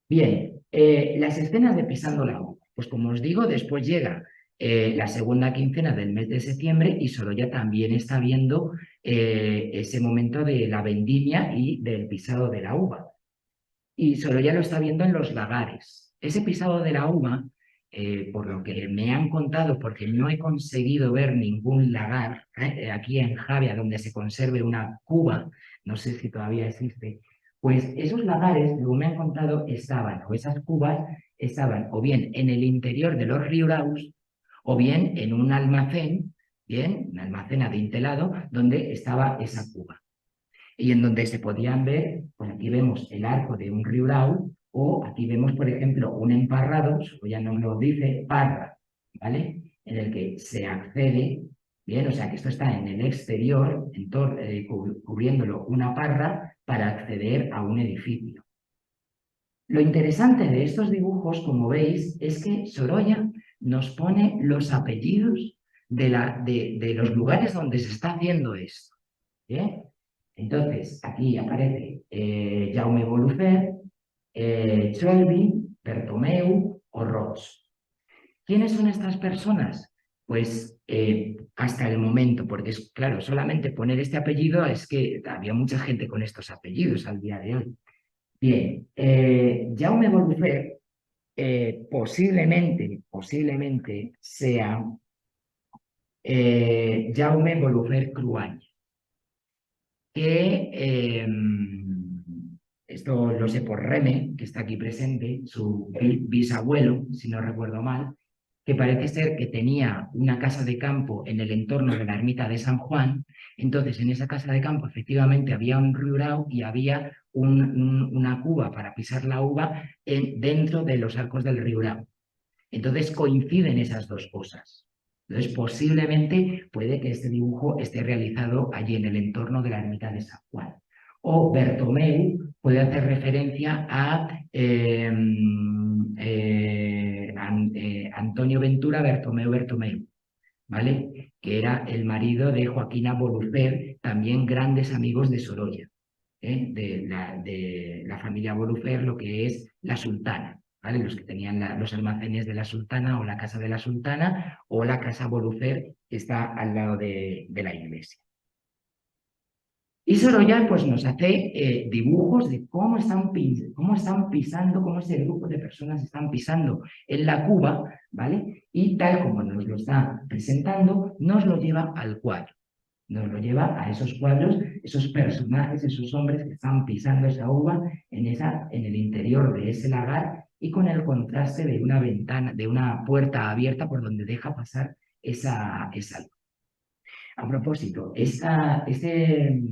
[SPEAKER 2] Bien, las escenas de Pisando la Uva. Pues como os digo, después llega la segunda quincena del mes de septiembre y Sorolla también está viendo ese momento de la vendimia y del pisado de la uva. Y Sorolla lo está viendo en los lagares. Ese pisado de la uva, por lo que me han contado, porque no he conseguido ver ningún lagar aquí en Javia donde se conserve una cuba, no sé si todavía existe, pues esos lagares, según me han contado, estaban, o esas cubas, estaban o bien en el interior de los riuraus, o bien en un almacén, bien, un almacén adintelado, donde estaba esa cuba y en donde se podían ver, pues aquí vemos el arco de un riurau o aquí vemos, por ejemplo, un emparrado, o ya nos lo dice, parra, ¿vale? En el que se accede, bien, o sea que esto está en el exterior, cubriéndolo una parra para acceder a un edificio. Lo interesante de estos dibujos, como veis, es que Sorolla nos pone los apellidos de los lugares donde se está haciendo esto. ¿Bien? Entonces, aquí aparece Jaume Bolufer, Cholby, Bertomeu o Roig. ¿Quiénes son estas personas? Pues hasta el momento, porque es claro, solamente poner este apellido es que había mucha gente con estos apellidos al día de hoy. Bien, Jaume Bolufer posiblemente sea Jaume Bolufer Cruany, que esto lo sé por Reme, que está aquí presente, su bisabuelo, si no recuerdo mal, que parece ser que tenía una casa de campo en el entorno de la ermita de San Juan. Entonces, en esa casa de campo efectivamente había un riurau y había una cuba para pisar la uva dentro de los arcos del riurau. Entonces coinciden esas dos cosas. Entonces, posiblemente puede que este dibujo esté realizado allí en el entorno de la ermita de San Juan. O Bertomeu puede hacer referencia a Antonio Ventura Bertomeu, ¿vale? Que era el marido de Joaquina Bolufer, también grandes amigos de Sorolla, de la familia Bolufer, lo que es la sultana. ¿Vale? Los que tenían los almacenes de la sultana o la casa de la sultana o la casa Bolufer que está al lado de la iglesia. Y Sorolla pues, nos hace dibujos de cómo están pisando, cómo ese grupo de personas están pisando en la cuba, ¿vale? Y tal como nos lo está presentando, nos lo lleva al cuadro. Nos lo lleva a esos cuadros, esos personajes, esos hombres que están pisando esa uva en el interior de ese lagar y con el contraste de una ventana, de una puerta abierta por donde deja pasar esa luz. A propósito, este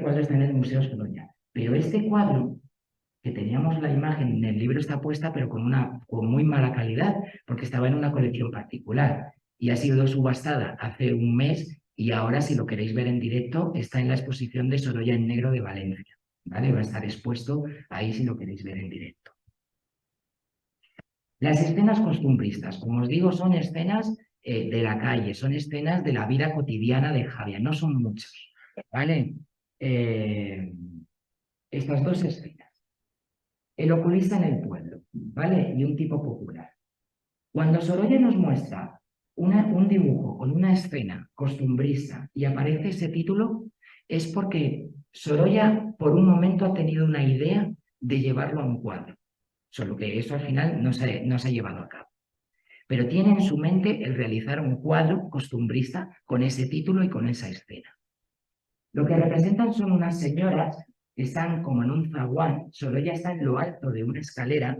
[SPEAKER 2] cuadro está en el Museo Sorolla, pero este cuadro, que teníamos la imagen en el libro, está puesta, pero con muy mala calidad, porque estaba en una colección particular y ha sido subastada hace un mes y ahora, si lo queréis ver en directo, está en la exposición de Sorolla en Negro de Valencia, ¿vale? Va a estar expuesto ahí si lo queréis ver en directo. Las escenas costumbristas, como os digo, son escenas de la calle, son escenas de la vida cotidiana de Javier, no son muchas, ¿vale? Estas dos escenas. El oculista en el pueblo, ¿vale? Y un tipo popular. Cuando Sorolla nos muestra un dibujo con una escena costumbrista y aparece ese título, es porque Sorolla por un momento ha tenido una idea de llevarlo a un cuadro, solo que eso al final no se ha llevado a cabo. Pero tiene en su mente el realizar un cuadro costumbrista con ese título y con esa escena. Lo que representan son unas señoras que están como en un zaguán, Sorolla está en lo alto de una escalera,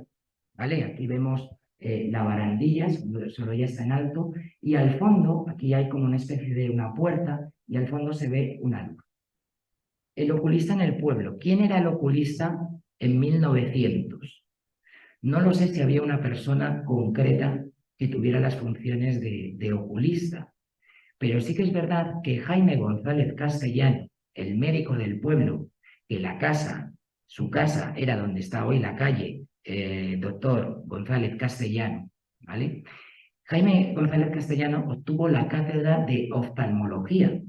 [SPEAKER 2] ¿vale? Aquí vemos la barandilla, Sorolla está en alto, y al fondo, aquí hay como una especie de una puerta, y al fondo se ve una luz. El oculista en el pueblo. ¿Quién era el oculista en 1900? No lo sé si había una persona concreta que tuviera las funciones de oculista, pero sí que es verdad que Jaime González Castellano, el médico del pueblo, que su casa era donde está hoy la calle Doctor González Castellano, ¿vale? Jaime González Castellano obtuvo la cátedra de oftalmología.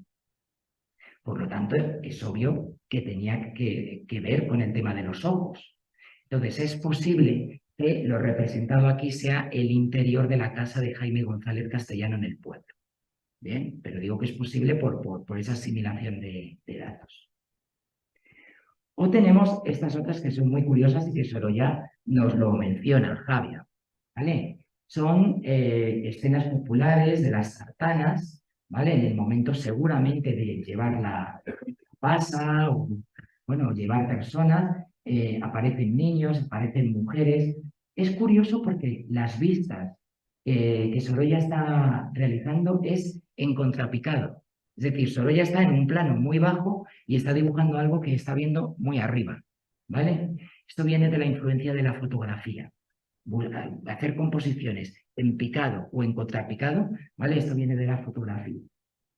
[SPEAKER 2] Por lo tanto, es obvio que tenía que ver con el tema de los ojos. Entonces, es posible que lo representado aquí sea el interior de la casa de Jaime González Castellano en el pueblo. Bien, pero digo que es posible por esa asimilación de datos. O tenemos estas otras que son muy curiosas y que Sorolla nos lo menciona, Javier, ¿vale? Son escenas populares de las tartanas, ¿vale? En el momento seguramente de llevar la pasa o, bueno, llevar personas, aparecen niños, aparecen mujeres. Es curioso porque las vistas que Sorolla está realizando es en contrapicado. Es decir, Sorolla está en un plano muy bajo y está dibujando algo que está viendo muy arriba, ¿vale? Esto viene de la influencia de la fotografía. Hacer composiciones en picado o en contrapicado, ¿vale? Esto viene de la fotografía.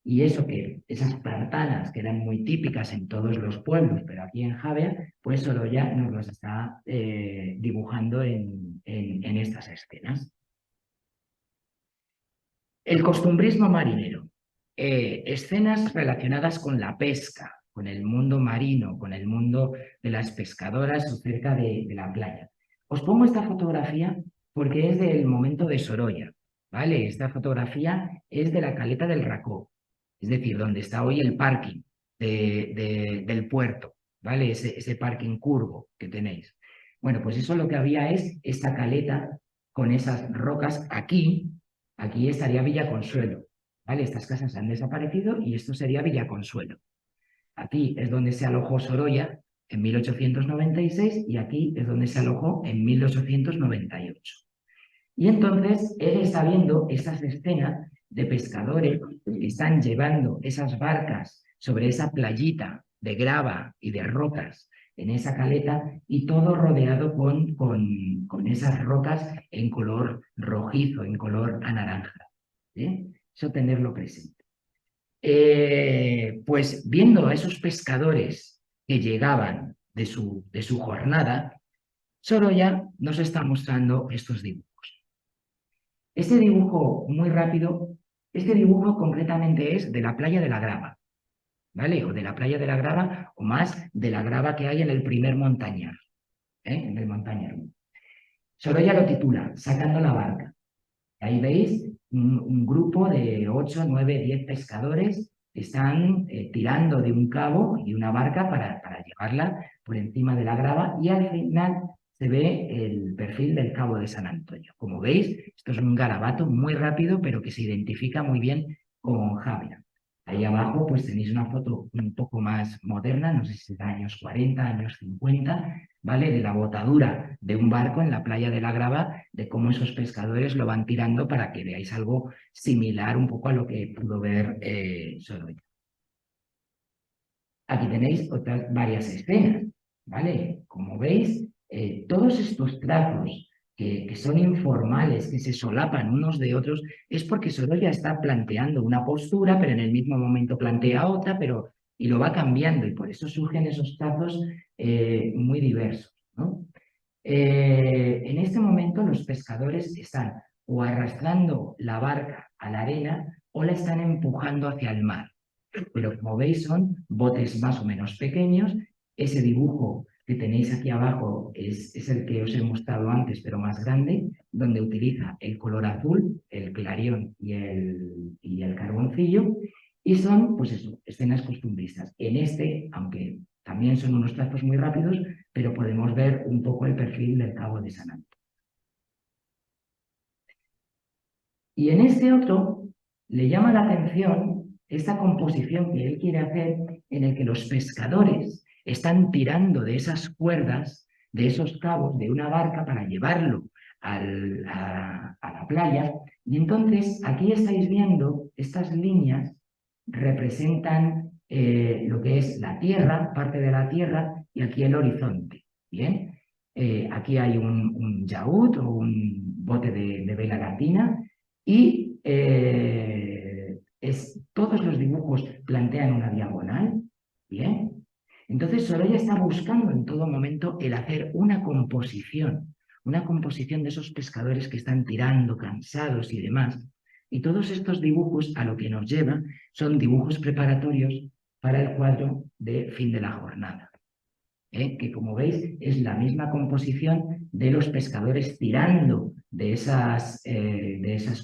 [SPEAKER 2] Y eso que esas tartanas que eran muy típicas en todos los pueblos, pero aquí en Javea, pues Sorolla nos las está dibujando en estas escenas. El costumbrismo marinero. Escenas relacionadas con la pesca, con el mundo marino, con el mundo de las pescadoras o cerca de la playa. Os pongo esta fotografía porque es del momento de Sorolla, ¿vale? Esta fotografía es de la caleta del Racó, es decir, donde está hoy el parking del puerto, ¿vale? Ese parking curvo que tenéis. Bueno, pues eso lo que había es esta caleta con esas rocas aquí estaría Villaconsuelo, ¿vale? Estas casas han desaparecido y esto sería Villaconsuelo. Aquí es donde se alojó Sorolla en 1896 y aquí es donde se alojó en 1898. Y entonces él está viendo esas escenas de pescadores que están llevando esas barcas sobre esa playita de grava y de rocas en esa caleta y todo rodeado con esas rocas en color rojizo, en color anaranjado. Eso tenerlo presente. Pues viendo a esos pescadores que llegaban de su jornada, Sorolla nos está mostrando estos dibujos. Este dibujo muy rápido, este dibujo concretamente es de la playa de la Grava, ¿vale? O de la playa de la Grava, o más de la grava que hay en el primer montañar, en el montañar. Sorolla lo titula Sacando la barca. Ahí veis un grupo de 8, 9, 10 pescadores están tirando de un cabo y una barca para llevarla por encima de la grava y al final se ve el perfil del Cabo de San Antonio. Como veis, esto es un garabato muy rápido, pero que se identifica muy bien con Javia. Ahí abajo pues tenéis una foto un poco más moderna, no sé si será años 40, años 50, ¿vale? De la botadura de un barco en la playa de la Grava, de cómo esos pescadores lo van tirando para que veáis algo similar un poco a lo que pudo ver Sorolla. Aquí tenéis otras varias escenas, ¿vale? Como veis, todos estos trazos que son informales, que se solapan unos de otros, es porque Sorolla está planteando una postura, pero en el mismo momento plantea otra, y lo va cambiando, y por eso surgen esos trazos muy diversos, ¿no? En este momento los pescadores están o arrastrando la barca a la arena o la están empujando hacia el mar. Pero como veis son botes más o menos pequeños. Ese dibujo que tenéis aquí abajo es el que os he mostrado antes, pero más grande, donde utiliza el color azul, el clarión y el carboncillo, y son, pues eso, escenas costumbristas. En este, aunque también son unos trazos muy rápidos, pero podemos ver un poco el perfil del Cabo de San Antonio. Y en este otro le llama la atención esta composición que él quiere hacer en el que los pescadores están tirando de esas cuerdas, de esos cabos de una barca para llevarlo a la playa. Y entonces aquí estáis viendo estas líneas representan lo que es la tierra, parte de la tierra, y aquí el horizonte. Bien, aquí hay un yaúd o un bote de vela latina y todos los dibujos plantean una diagonal. Bien, entonces Sorolla está buscando en todo momento el hacer una composición de esos pescadores que están tirando, cansados y demás. Y todos estos dibujos a lo que nos lleva son dibujos preparatorios para el cuadro de fin de la jornada, que como veis es la misma composición de los pescadores tirando de esas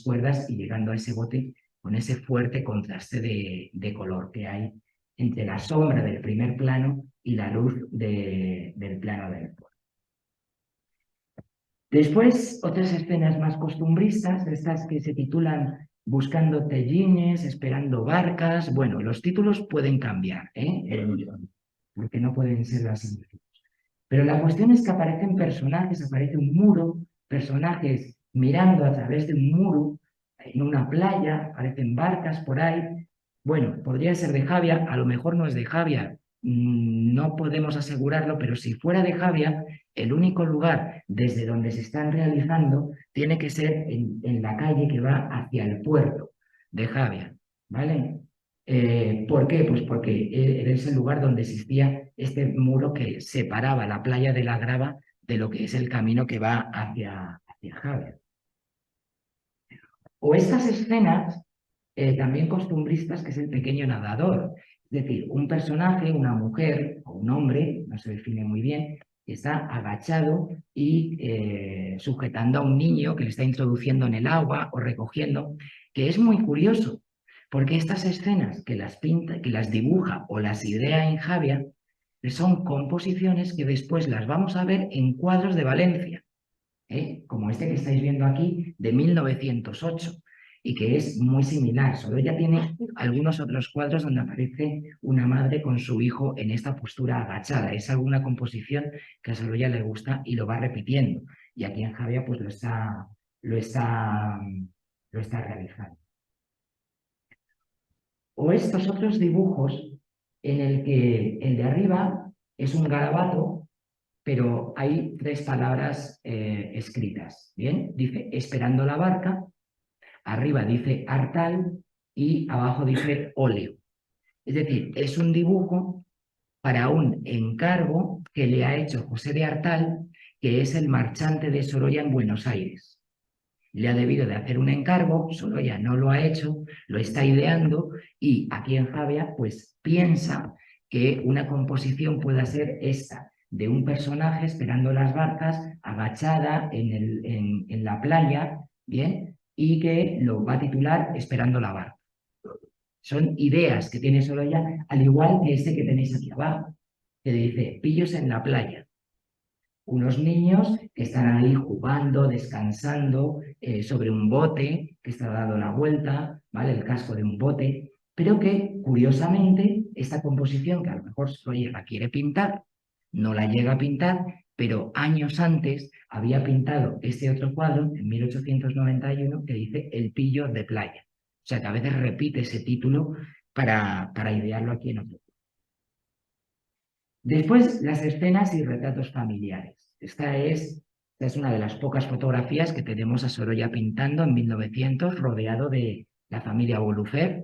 [SPEAKER 2] cuerdas y llegando a ese bote con ese fuerte contraste de color que hay entre la sombra del primer plano y la luz del plano del puerto. Después, otras escenas más costumbristas, estas que se titulan Buscando tellines, Esperando barcas. Bueno, los títulos pueden cambiar, porque no pueden ser las mismas. Pero la cuestión es que aparecen personajes, aparece un muro, personajes mirando a través de un muro en una playa, aparecen barcas por ahí. Bueno, podría ser de Javia, a lo mejor no es de Javia, no podemos asegurarlo, pero si fuera de Javia, el único lugar desde donde se están realizando tiene que ser en la calle que va hacia el puerto de Javia, ¿vale? ¿Por qué? Pues porque es el lugar donde existía este muro que separaba la playa de la Grava de lo que es el camino que va hacia Javia. O estas escenas también costumbristas, que es el pequeño nadador. Es decir, un personaje, una mujer o un hombre, no se define muy bien, que está agachado y sujetando a un niño que le está introduciendo en el agua o recogiendo, que es muy curioso, porque estas escenas que las pinta, que las dibuja o las idea en Javia, son composiciones que después las vamos a ver en cuadros de Valencia, como este que estáis viendo aquí, de 1908, y que es muy similar. Sorolla tiene algunos otros cuadros donde aparece una madre con su hijo en esta postura agachada. Es alguna composición que a Sorolla le gusta y lo va repitiendo. Y aquí en Javia pues lo está realizando. O estos otros dibujos en el que el de arriba es un garabato, pero hay tres palabras escritas. Bien, dice esperando la barca, arriba dice Artal y abajo dice óleo. Es decir, es un dibujo para un encargo que le ha hecho José de Artal, que es el marchante de Sorolla en Buenos Aires. Le ha debido de hacer un encargo, Sorolla no lo ha hecho, lo está ideando y aquí en Javia pues piensa que una composición pueda ser esta, de un personaje esperando las barcas, agachada en la playa, ¿bien? Y que lo va a titular Esperando la barca. son ideas que tiene Sorolla, al igual que este que tenéis aquí abajo, que dice pillos en la playa. Unos niños que están ahí jugando, descansando sobre un bote que está dando la vuelta, ¿vale? El casco de un bote, pero que curiosamente esta composición que a lo mejor Sorolla la quiere pintar, no la llega a pintar, pero años antes había pintado este otro cuadro, en 1891, que dice El pillo de playa. O sea que a veces repite ese título para idearlo aquí en otro. Después, las escenas y retratos familiares. Esta es una de las pocas fotografías que tenemos a Sorolla pintando en 1900, rodeado de la familia Volufer.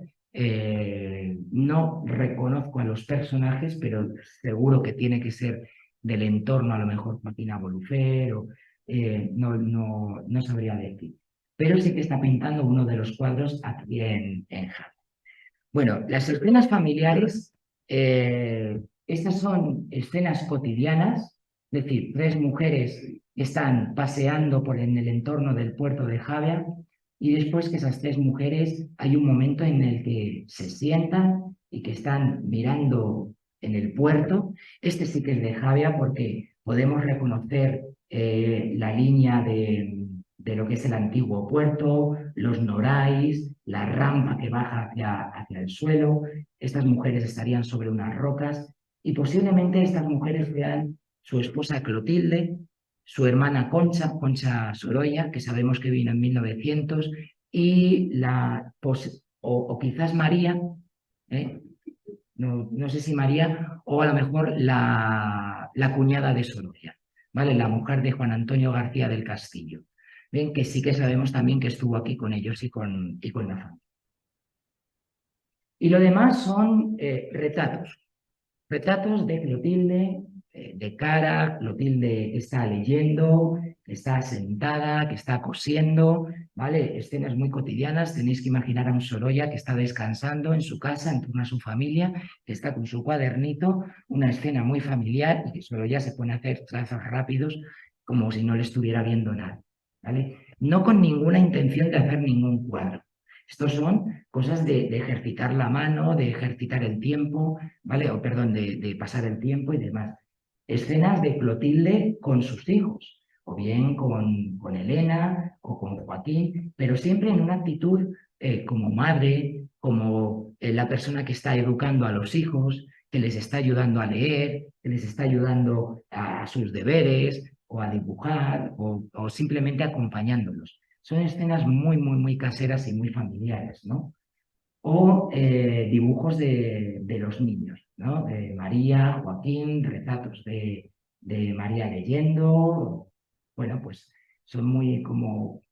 [SPEAKER 2] No reconozco a los personajes, pero seguro que tiene que ser del entorno, a lo mejor Joaquina Volufer, o no sabría decir. Pero sí que está pintando uno de los cuadros aquí en Jaén. Bueno, las escenas familiares, estas son escenas cotidianas, es decir, tres mujeres que están paseando por en el entorno del puerto de Javea y después que esas tres mujeres hay un momento en el que se sientan y que están mirando en el puerto. Este sí que es de Javea porque podemos reconocer la línea de lo que es el antiguo puerto, los norais, la rampa que baja hacia el suelo. Estas mujeres estarían sobre unas rocas y posiblemente estas mujeres sean su esposa Clotilde, su hermana Concha, Concha Sorolla, que sabemos que vino en 1900, y o quizás María, no sé si María, o a lo mejor la cuñada de Sorolla, ¿vale? La mujer de Juan Antonio García del Castillo. Bien, que sí que sabemos también que estuvo aquí con ellos y con la familia. Y lo demás son retratos. Retratos de Clotilde, de cara, Clotilde que está leyendo, que está sentada, que está cosiendo, ¿vale? Escenas muy cotidianas. Tenéis que imaginar a un Sorolla que está descansando en su casa, en torno a su familia, que está con su cuadernito, una escena muy familiar y que Sorolla se pone a hacer trazos rápidos como si no le estuviera viendo nada, ¿vale? No con ninguna intención de hacer ningún cuadro. Estos son cosas de ejercitar la mano, de ejercitar el tiempo, ¿vale? O perdón, de pasar el tiempo y demás. Escenas de Clotilde con sus hijos, o bien con Elena o con Joaquín, pero siempre en una actitud como madre, como la persona que está educando a los hijos, que les está ayudando a leer, que les está ayudando a sus deberes o a dibujar o simplemente acompañándolos. Son escenas muy, muy, muy caseras y muy familiares, ¿no? O dibujos de los niños, ¿no? De María, Joaquín, retratos de María leyendo. Bueno, pues son muy como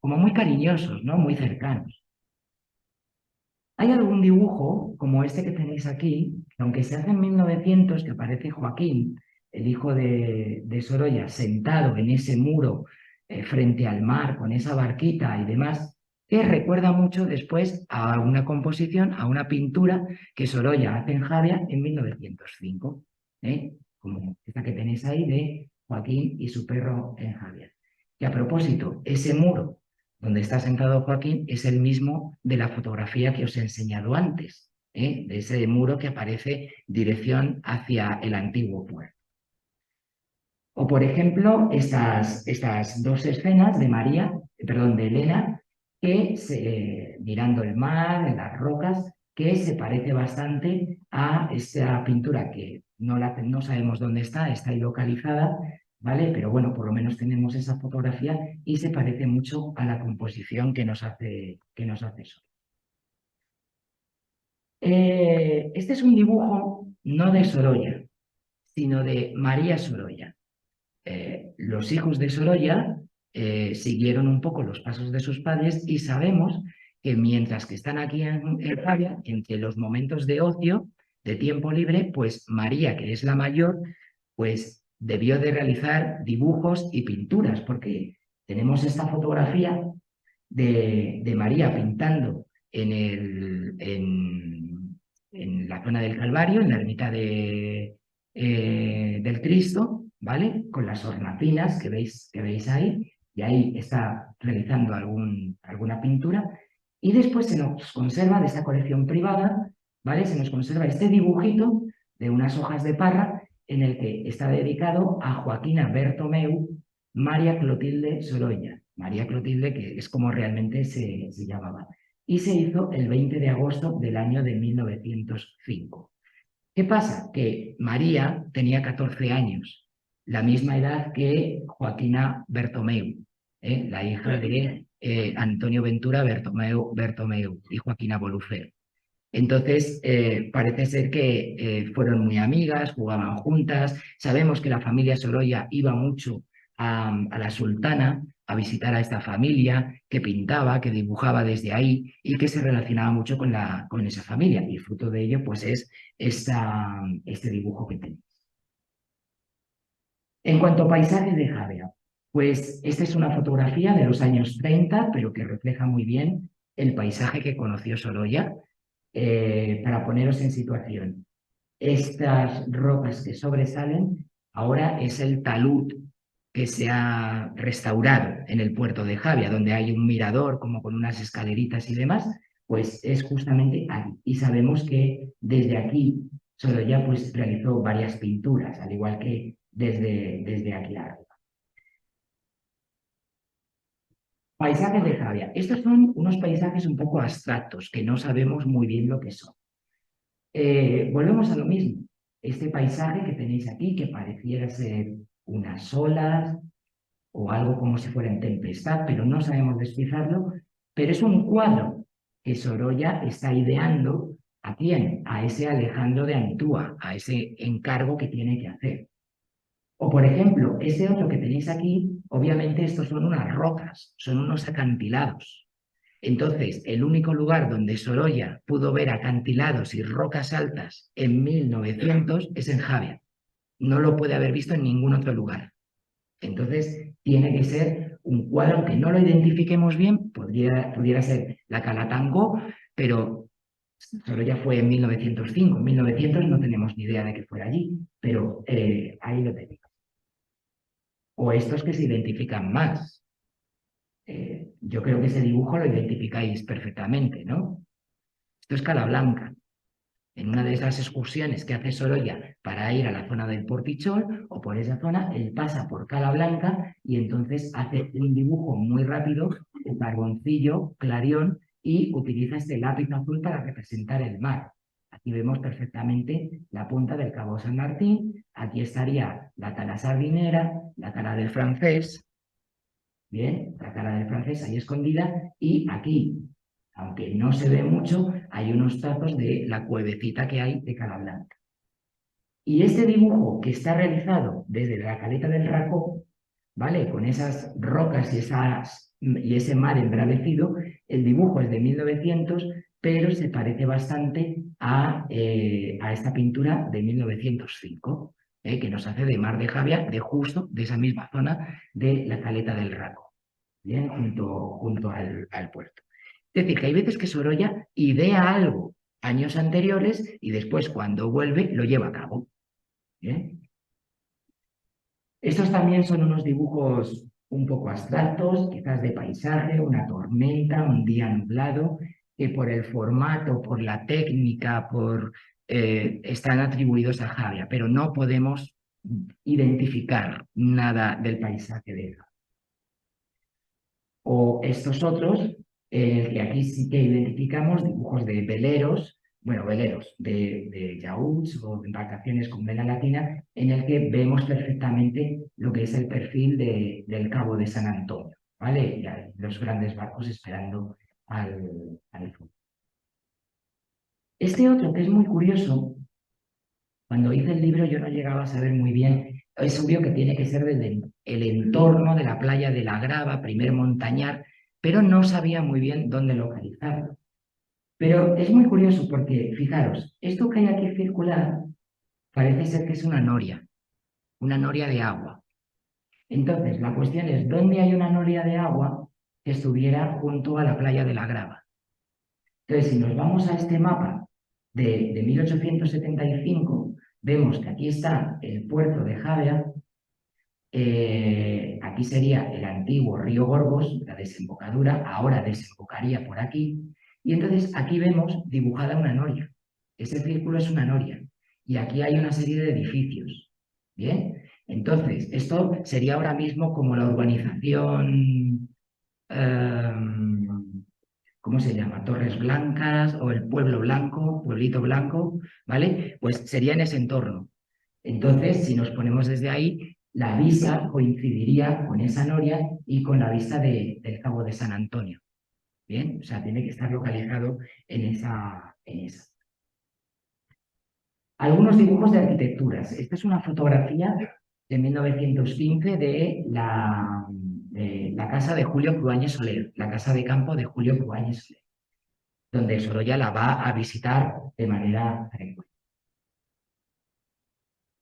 [SPEAKER 2] muy cariñosos, ¿no? Muy cercanos. Hay algún dibujo, como este que tenéis aquí, que aunque se hace en 1900, que aparece Joaquín, el hijo de Sorolla, sentado en ese muro frente al mar, con esa barquita y demás, que recuerda mucho después a una composición, a una pintura que Sorolla hace en Javia en 1905, como esta que tenéis ahí de Joaquín y su perro en Javia. Y a propósito, ese muro donde está sentado Joaquín es el mismo de la fotografía que os he enseñado antes, de ese muro que aparece dirección hacia el antiguo puerto. O, por ejemplo, estas dos escenas de de Elena, que mirando el mar, en las rocas, que se parece bastante a esta pintura que no sabemos dónde está ahí localizada, ¿vale? Pero bueno, por lo menos tenemos esa fotografía y se parece mucho a la composición que nos hace Sol. Este es un dibujo no de Sorolla, sino de María Sorolla. Los hijos de Sorolla siguieron un poco los pasos de sus padres y sabemos que mientras que están aquí en Javia, entre los momentos de ocio, de tiempo libre, pues María, que es la mayor, pues debió de realizar dibujos y pinturas, porque tenemos esta fotografía de María pintando en la zona del Calvario, en la ermita del Cristo, ¿vale? Con las hornacinas que veis ahí, y ahí está realizando alguna pintura. Y después se nos conserva de esta colección privada, ¿vale? Se nos conserva este dibujito de unas hojas de parra en el que está dedicado a Joaquina Bertomeu María Clotilde Sorolla. María Clotilde, que es como realmente se llamaba. Y se hizo el 20 de agosto del año de 1905. ¿Qué pasa? Que María tenía 14 años, la misma edad que Joaquina Bertomeu, la hija de Antonio Ventura Bertomeu y Joaquina Bolufer. Entonces, parece ser que fueron muy amigas, jugaban juntas. Sabemos que la familia Sorolla iba mucho a la Sultana a visitar a esta familia, que pintaba, que dibujaba desde ahí y que se relacionaba mucho con esa familia. Y fruto de ello, pues es este dibujo que tenéis. En cuanto a paisajes de Javea, pues esta es una fotografía de los años 30, pero que refleja muy bien el paisaje que conoció Sorolla. Para poneros en situación, estas rocas que sobresalen ahora es el talud que se ha restaurado en el puerto de Javia, donde hay un mirador como con unas escaleritas y demás, pues es justamente aquí. Y sabemos que desde aquí Sorolla pues realizó varias pinturas, al igual que desde aquí arriba. Paisajes de Javia. Estos son unos paisajes un poco abstractos, que no sabemos muy bien lo que son. Volvemos a lo mismo. Este paisaje que tenéis aquí, que pareciera ser unas olas o algo como si fuera en tempestad, pero no sabemos descifrarlo, pero es un cuadro que Sorolla está ideando ¿a quién? A ese Alejandro de Antúa, a ese encargo que tiene que hacer. O, por ejemplo, este otro que tenéis aquí, obviamente estos son unas rocas, son unos acantilados. Entonces, el único lugar donde Sorolla pudo ver acantilados y rocas altas en 1900 es en Javia. No lo puede haber visto en ningún otro lugar. Entonces, tiene que ser un cuadro que no lo identifiquemos bien, pudiera ser la Calatango, pero Sorolla fue en 1905. En 1900 no tenemos ni idea de que fuera allí, pero ahí lo tenemos. O estos que se identifican más. Yo creo que ese dibujo lo identificáis perfectamente, ¿no? Esto es Calablanca. En una de esas excursiones que hace Sorolla para ir a la zona del Portichol o por esa zona, él pasa por Calablanca y entonces hace un dibujo muy rápido, un carboncillo, clarión, y utiliza este lápiz azul para representar el mar. Aquí vemos perfectamente la punta del Cabo San Martín, aquí estaría la cala sardinera, la cala del Francés, bien, la cala del Francés ahí escondida, y aquí, aunque no se ve mucho, hay unos trazos de la cuevecita que hay de Cala Blanca. Y este dibujo que está realizado desde la caleta del Racó, ¿vale? Con esas rocas y ese mar embravecido, el dibujo es de 1900, pero se parece bastante a esta pintura de 1905, que nos hace de Mar de Javia, de justo de esa misma zona de la caleta del Racó, ¿bien? Junto al puerto. Es decir, que hay veces que Sorolla idea algo años anteriores y después cuando vuelve lo lleva a cabo. ¿Bien? Estos también son unos dibujos un poco abstractos, quizás de paisaje, una tormenta, un día nublado, que por el formato, por la técnica, están atribuidos a Javia, pero no podemos identificar nada del paisaje de Javia. O estos otros, que aquí sí que identificamos dibujos de veleros, bueno, veleros de yaúts o embarcaciones con vela latina, en el que vemos perfectamente lo que es el perfil del Cabo de San Antonio, ¿vale? Y hay los grandes barcos esperando al fondo. Este otro que es muy curioso, cuando hice el libro yo no llegaba a saber muy bien, es obvio que tiene que ser desde el entorno de la playa de La Grava, primer montañar, pero no sabía muy bien dónde localizarlo. Pero es muy curioso porque, fijaros, esto que hay aquí circular parece ser que es una noria de agua. Entonces, la cuestión es, ¿dónde hay una noria de agua que estuviera junto a la playa de La Grava? Entonces, si nos vamos a este mapa de 1875, vemos que aquí está el puerto de Javea, Aquí sería el antiguo río Gorgos, la desembocadura, ahora desembocaría por aquí. Y entonces aquí vemos dibujada una noria. Ese círculo es una noria. Y aquí hay una serie de edificios. ¿Bien? Entonces, esto sería ahora mismo como la urbanización, ¿cómo se llama? Torres Blancas o el Pueblo Blanco, Pueblito Blanco, ¿vale? Pues sería en ese entorno. Entonces, si nos ponemos desde ahí, la vista coincidiría con esa noria y con la vista del Cabo de San Antonio. Bien, o sea, tiene que estar localizado en esa. Algunos dibujos de arquitecturas. Esta es una fotografía de 1915 de la casa de Julio Cruáñez Soler, la casa de campo de Julio Cruáñez Soler, donde Sorolla la va a visitar de manera frecuente.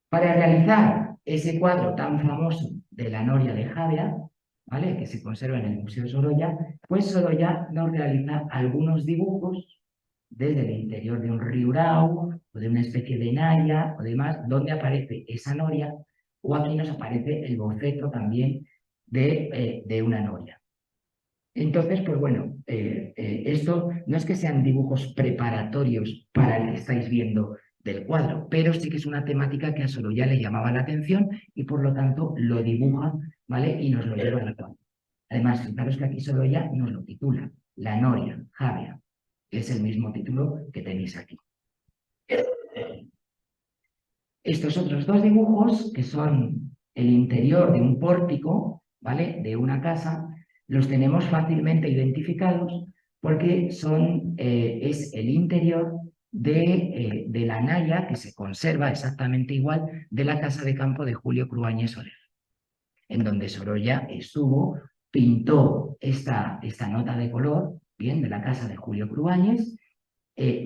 [SPEAKER 2] Para realizar ese cuadro tan famoso de la Noria de Javea, ¿vale?, que se conserva en el Museo Sorolla, pues Sorolla nos realiza algunos dibujos desde el interior de un riurau o de una especie de naya o demás, donde aparece esa noria, o aquí nos aparece el boceto también de una noria. Entonces, pues bueno, esto no es que sean dibujos preparatorios para el que estáis viendo del cuadro, pero sí que es una temática que a Sorolla le llamaba la atención y por lo tanto lo dibuja, ¿vale? Y nos lo lleva al cuadro. Además, fijaros que aquí Sorolla nos lo titula, La Noria, Javea, que es el mismo título que tenéis aquí. Estos otros dos dibujos, que son el interior de un pórtico, ¿vale?, de una casa, los tenemos fácilmente identificados porque es el interior de la naya que se conserva exactamente igual de la casa de campo de Julio Cruáñez Soler, en donde Sorolla estuvo, pintó esta nota de color, bien, de la casa de Julio Cruáñez.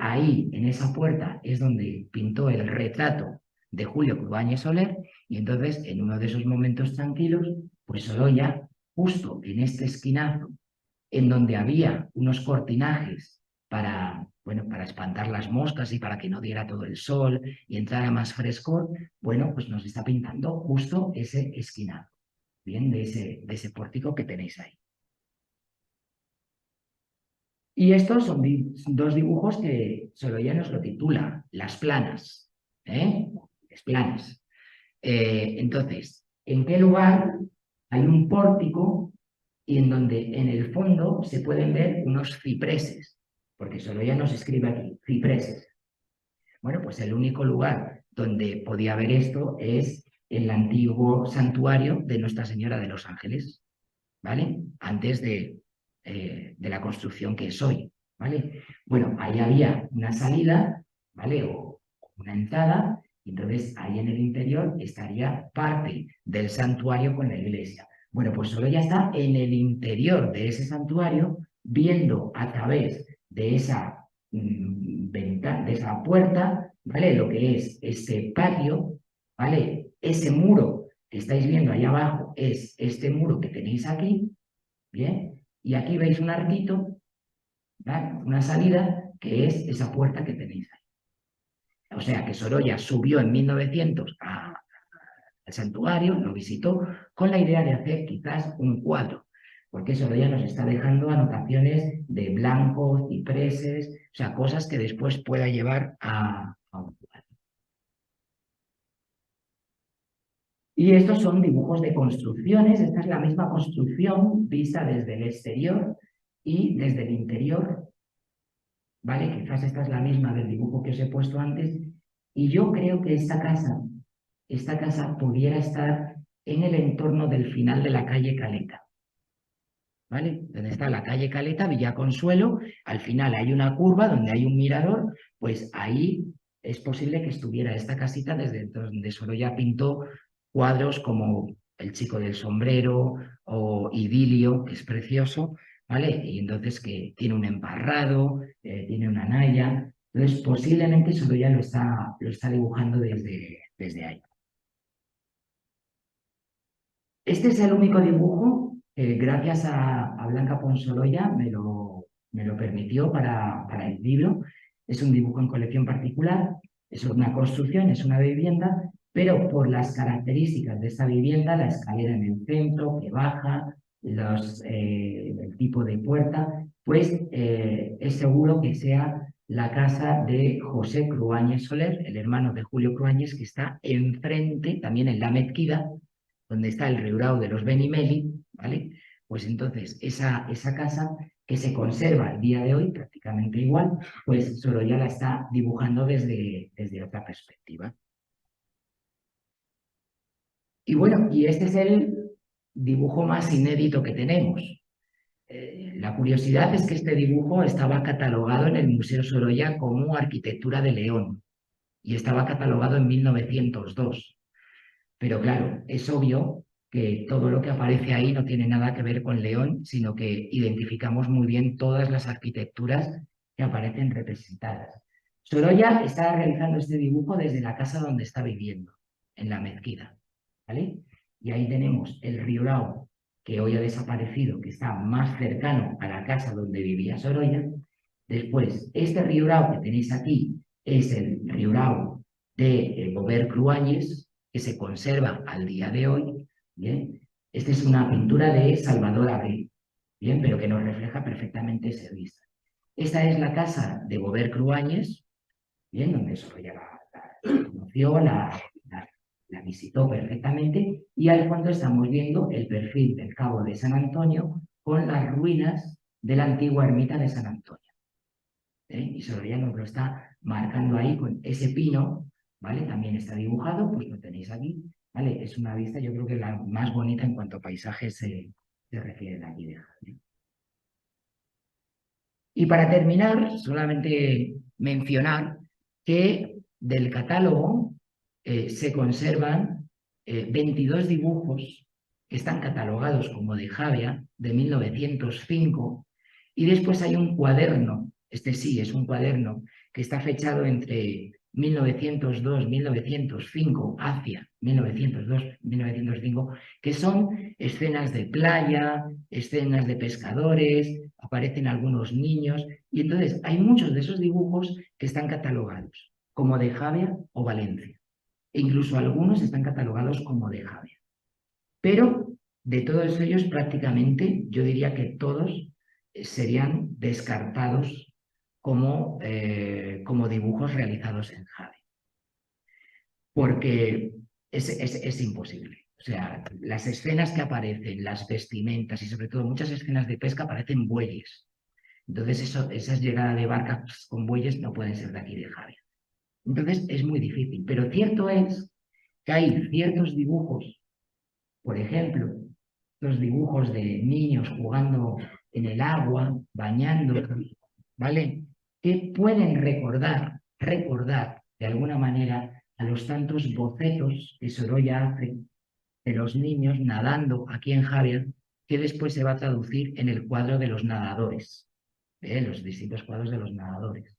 [SPEAKER 2] Ahí, en esa puerta, es donde pintó el retrato de Julio Cruáñez Soler, y entonces, en uno de esos momentos tranquilos, pues Sorolla, justo en este esquinazo, en donde había unos cortinajes para, bueno, para espantar las moscas y para que no diera todo el sol y entrara más frescor, bueno, pues nos está pintando justo ese esquinazo, bien, de ese pórtico que tenéis ahí. Y estos son dos dibujos que Sorolla nos lo titula, Las Planas. Las Planas. Entonces, ¿en qué lugar hay un pórtico y en donde en el fondo se pueden ver unos cipreses? Porque Sorolla nos escribe aquí, cipreses. Bueno, pues el único lugar donde podía ver esto es el antiguo santuario de Nuestra Señora de los Ángeles, ¿vale? Antes de la construcción que es hoy, ¿vale? Bueno, ahí había una salida, ¿vale? O una entrada, y entonces ahí en el interior estaría parte del santuario con la iglesia. Bueno, pues solo ya está en el interior de ese santuario, viendo a través de esa ventana, de esa puerta, ¿vale?, lo que es ese patio, ¿vale? Ese muro que estáis viendo ahí abajo es este muro que tenéis aquí, ¿bien? Y aquí veis un arquito, ¿vale?, una salida, que es esa puerta que tenéis ahí. O sea que Sorolla subió en 1900 al santuario, lo visitó, con la idea de hacer quizás un cuadro, porque Sorolla nos está dejando anotaciones de blancos, cipreses, o sea, cosas que después pueda llevar a un cuadro. Y estos son dibujos de construcciones, esta es la misma construcción vista desde el exterior y desde el interior, ¿vale? Quizás esta es la misma del dibujo que os he puesto antes, y yo creo que esta casa pudiera estar en el entorno del final de la calle Caleta, ¿vale? Donde está la calle Caleta, Villa Consuelo, al final hay una curva donde hay un mirador, pues ahí es posible que estuviera esta casita desde donde Sorolla pintó cuadros como El chico del sombrero o Idilio, que es precioso, ¿vale? Y entonces que tiene un emparrado, tiene una naya, entonces posiblemente Sorolla lo está dibujando desde ahí. Este es el único dibujo, gracias a Blanca Ponsorolla me lo permitió para el libro. Es un dibujo en colección particular, es una construcción, es una vivienda, pero por las características de esta vivienda, la escalera en el centro, que baja, el tipo de puerta, pues es seguro que sea la casa de José Cruáñez Soler, el hermano de Julio Cruáñez, que está enfrente, también en la Mezquida, donde está el Riurau de los Benimeli, ¿vale? Pues entonces esa casa que se conserva al día de hoy prácticamente igual, pues Sorolla la está dibujando desde otra perspectiva. Y bueno, y este es el dibujo más inédito que tenemos. La curiosidad es que este dibujo estaba catalogado en el Museo Sorolla como arquitectura de León y estaba catalogado en 1902. Pero claro, es obvio que todo lo que aparece ahí no tiene nada que ver con León, sino que identificamos muy bien todas las arquitecturas que aparecen representadas. Sorolla está realizando este dibujo desde la casa donde está viviendo, en la Mezquida, ¿vale? Y ahí tenemos el Riurau, que hoy ha desaparecido, que está más cercano a la casa donde vivía Sorolla. Después, este Riurau que tenéis aquí es el Riurau de Bover Cruanyes, que se conserva al día de hoy, ¿bien? Esta es una pintura de Salvador Abril, ¿bien? Pero que nos refleja perfectamente esa vista. Esta es la casa de Bover Cruanyes, ¿bien? Donde Sorolla la conoció, la visitó perfectamente, y al fondo estamos viendo el perfil del Cabo de San Antonio con las ruinas de la antigua ermita de San Antonio. Y Sorolla nos lo está marcando ahí con ese pino, ¿vale? También está dibujado, pues lo tenéis aquí, ¿vale? Es una vista, yo creo que la más bonita en cuanto a paisajes se refiere de aquí de Jaén. Y para terminar, solamente mencionar que del catálogo se conservan 22 dibujos que están catalogados como de Javea de 1905, y después hay un cuaderno, este sí es un cuaderno que está fechado entre 1902-1905 hacia 1902-1905, que son escenas de playa, escenas de pescadores, aparecen algunos niños, y entonces hay muchos de esos dibujos que están catalogados como de Javea o Valencia, e incluso algunos están catalogados como de Javea. Pero de todos ellos prácticamente yo diría que todos serían descartados como dibujos realizados en Javea, porque es imposible. O sea, las escenas que aparecen, las vestimentas y sobre todo muchas escenas de pesca aparecen bueyes. Entonces esas llegadas de barcas con bueyes no pueden ser de aquí de Javea. Entonces es muy difícil, pero cierto es que hay ciertos dibujos, por ejemplo, los dibujos de niños jugando en el agua, bañando, ¿vale? Que pueden recordar de alguna manera a los tantos bocetos que Sorolla hace de los niños nadando aquí en Javea, que después se va a traducir en el cuadro de los nadadores, los distintos cuadros de los nadadores.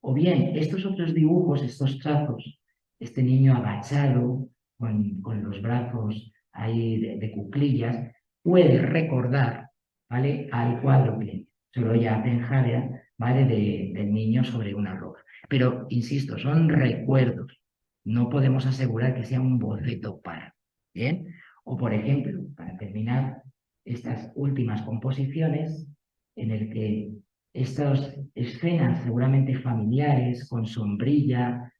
[SPEAKER 2] O bien, estos otros dibujos, estos trazos, este niño agachado, con los brazos ahí de cuclillas, puede recordar, ¿vale?, al cuadro que Sorolla hace en Javea, ¿vale?, del niño sobre una roca. Pero, insisto, son recuerdos. No podemos asegurar que sea un boceto para. ¿Bien? O, por ejemplo, para terminar estas últimas composiciones, en el que estas escenas seguramente familiares, con sombrilla,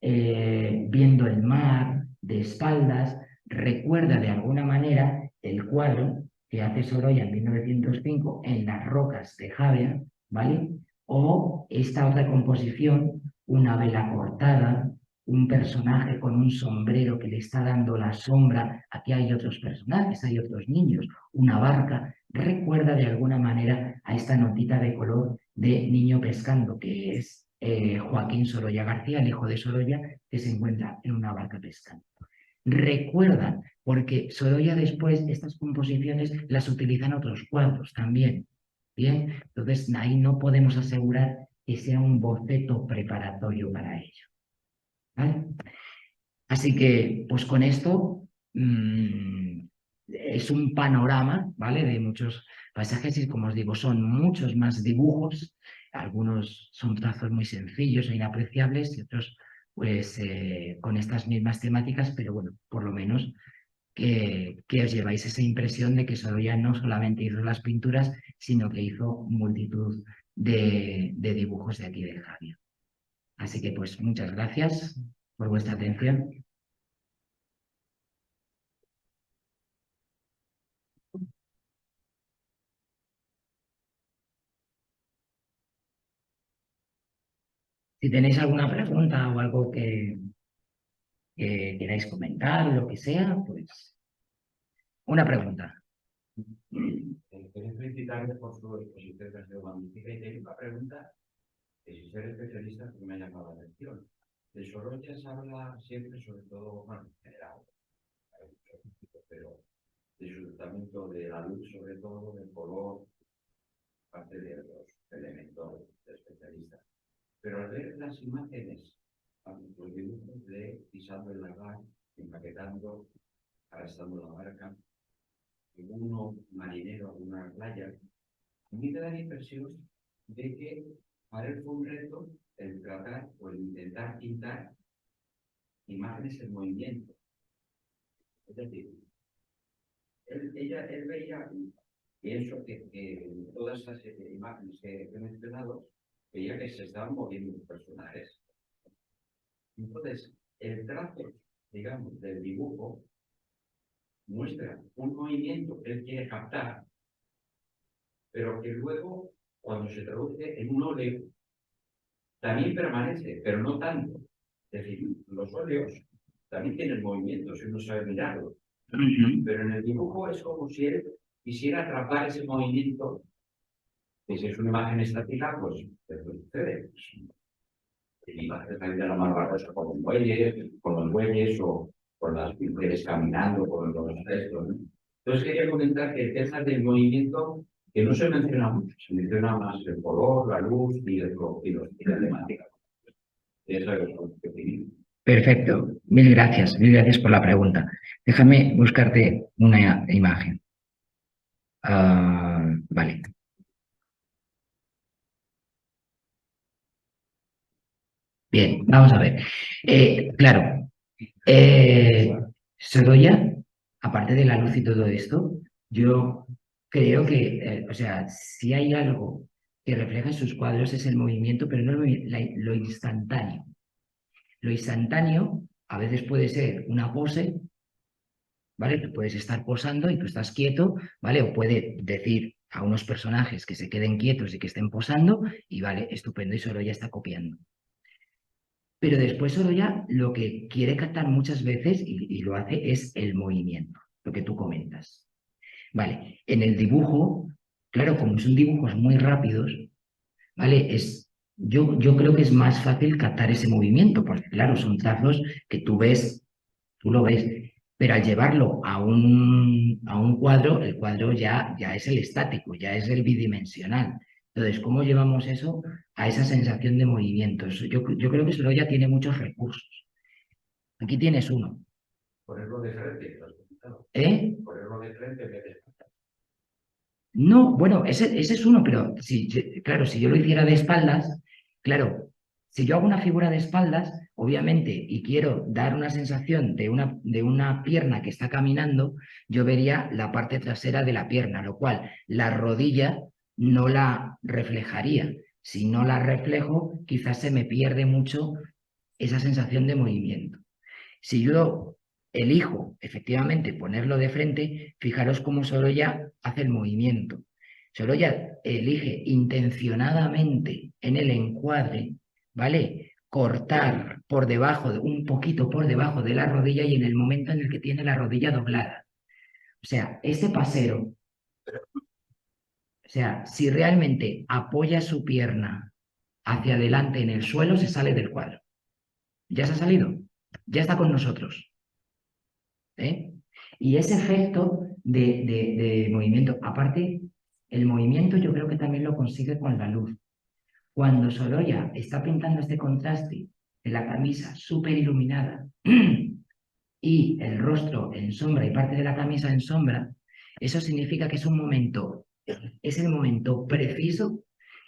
[SPEAKER 2] viendo el mar, de espaldas, recuerda de alguna manera el cuadro que hace Sorolla en 1905 en las rocas de Javea, ¿vale? O esta otra composición, una vela cortada, un personaje con un sombrero que le está dando la sombra, aquí hay otros personajes, hay otros niños, una barca, recuerda de alguna manera a esta notita de color de niño pescando, que es Joaquín Sorolla García, el hijo de Sorolla, que se encuentra en una barca pescando. Recuerdan, porque Sorolla después estas composiciones las utiliza en otros cuadros también. Bien, entonces ahí no podemos asegurar que sea un boceto preparatorio para ello. ¿Vale? Así que, pues con esto es un panorama, ¿vale?, de muchos paisajes, y como os digo, son muchos más dibujos. Algunos son trazos muy sencillos e inapreciables y otros pues con estas mismas temáticas, pero bueno, por lo menos que os lleváis esa impresión de que Sorolla no solamente hizo las pinturas, sino que hizo multitud de dibujos de aquí del jardín. Así que pues muchas gracias por vuestra atención. Si tenéis alguna pregunta o algo que queráis comentar o lo que sea, pues una pregunta.
[SPEAKER 3] Quería felicitarle por su exposición que ha sido magnífica y tengo una pregunta que si ser especialista pues me ha llamado la atención. De Sorolla se habla siempre, sobre todo, bueno, en general, hay muchos tipos, pero de su tratamiento de la luz, sobre todo, del color, parte de los elementos de especialista. Pero al ver las imágenes, los dibujos de pisando el lagar, empaquetando, arrastrando la barca, uno marinero en una playa, a mí me da la impresión de que para él fue un reto el tratar o el intentar pintar imágenes en movimiento. Es decir, él veía, pienso que todas esas imágenes que he mencionado, veía que se estaban moviendo los personajes. Entonces, el trazo, digamos, del dibujo muestra un movimiento que él quiere captar, pero que luego, cuando se traduce en un óleo, también permanece, pero no tanto. Es decir, los óleos también tienen movimiento, si uno sabe mirarlo. Pero en el dibujo es como si él quisiera atrapar ese movimiento. Y si es una imagen estática, pues sucede. Imágenes también de la más barrosa con los bueyes o con las mujeres caminando, con los gestos, ¿no? Entonces quería comentar que el tema del movimiento, que no se menciona mucho, se menciona más el color, la luz y la temática. Eso es lo que opino.
[SPEAKER 2] Perfecto, mil gracias por la pregunta. Déjame buscarte una imagen. Vale. Bien, vamos a ver. Claro, Sorolla, aparte de la luz y todo esto, yo creo que, o sea, si hay algo que refleja en sus cuadros es el movimiento, pero no lo instantáneo. Lo instantáneo a veces puede ser una pose, ¿vale? Tú puedes estar posando y tú estás quieto, ¿vale? O puede decir a unos personajes que se queden quietos y que estén posando y vale, estupendo, y Sorolla está copiando. Pero después Sorolla lo que quiere captar muchas veces, y lo hace, es el movimiento, lo que tú comentas. Vale, en el dibujo, claro, como son dibujos muy rápidos, ¿vale? Yo creo que es más fácil captar ese movimiento, porque claro, son trazos que tú ves, tú lo ves, pero al llevarlo a un cuadro, el cuadro ya es el estático, ya es el bidimensional. Entonces, ¿cómo llevamos eso a esa sensación de movimiento? Yo creo que Sorolla tiene muchos recursos. Aquí tienes uno.
[SPEAKER 3] Ponerlo de frente, lo has comentado. Ponerlo de frente en vez de espalda.
[SPEAKER 2] No, bueno, ese es uno, pero claro, si yo lo hiciera de espaldas, claro, si yo hago una figura de espaldas, obviamente, y quiero dar una sensación de una pierna que está caminando, yo vería la parte trasera de la pierna, lo cual la rodilla no la reflejaría. Si no la reflejo, quizás se me pierde mucho esa sensación de movimiento. Si yo elijo efectivamente ponerlo de frente, fijaros cómo Sorolla hace el movimiento. Sorolla elige intencionadamente en el encuadre, ¿vale? Cortar por debajo, un poquito por debajo de la rodilla y en el momento en el que tiene la rodilla doblada. O sea, ese pasero, o sea, si realmente apoya su pierna hacia adelante en el suelo, se sale del cuadro. ¿Ya se ha salido? Ya está con nosotros. ¿Eh? Y ese efecto de movimiento, aparte, el movimiento yo creo que también lo consigue con la luz. Cuando Sorolla está pintando este contraste de la camisa súper iluminada y el rostro en sombra y parte de la camisa en sombra, eso significa que es el momento preciso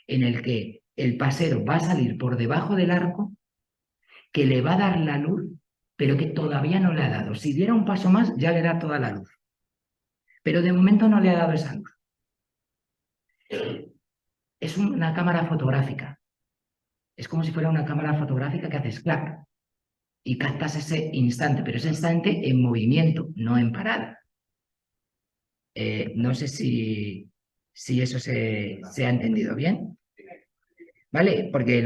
[SPEAKER 2] en el que el pasero va a salir por debajo del arco que le va a dar la luz, pero que todavía no le ha dado. Si diera un paso más, ya le da toda la luz. Pero de momento no le ha dado esa luz. Es una cámara fotográfica. Es como si fuera una cámara fotográfica que haces clac y captas ese instante, pero ese instante en movimiento, no en parada. No sé si eso se ha entendido bien. ¿Vale? Porque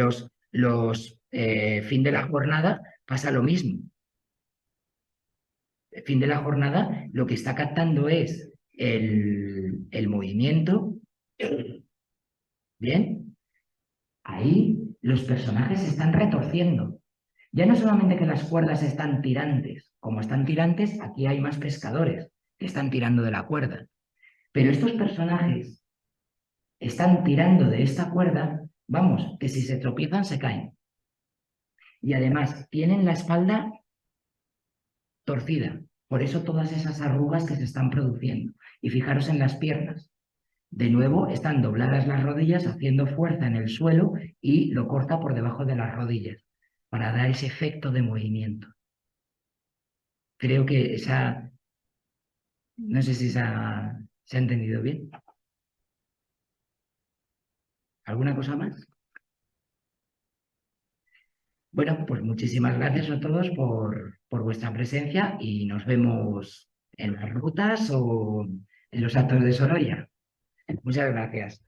[SPEAKER 2] fin de la jornada pasa lo mismo. El fin de la jornada lo que está captando es el movimiento. ¿Bien? Ahí los personajes se están retorciendo. Ya no solamente que las cuerdas están tirantes, como están tirantes, aquí hay más pescadores que están tirando de la cuerda. Pero estos personajes están tirando de esta cuerda, vamos, que si se tropiezan se caen. Y además tienen la espalda torcida, por eso todas esas arrugas que se están produciendo. Y fijaros en las piernas. De nuevo, están dobladas las rodillas, haciendo fuerza en el suelo y lo corta por debajo de las rodillas, para dar ese efecto de movimiento. Creo que no sé si se ha entendido bien. ¿Alguna cosa más? Bueno, pues muchísimas gracias a todos por vuestra presencia y nos vemos en las rutas o en los actos de Sorolla. Muchas gracias.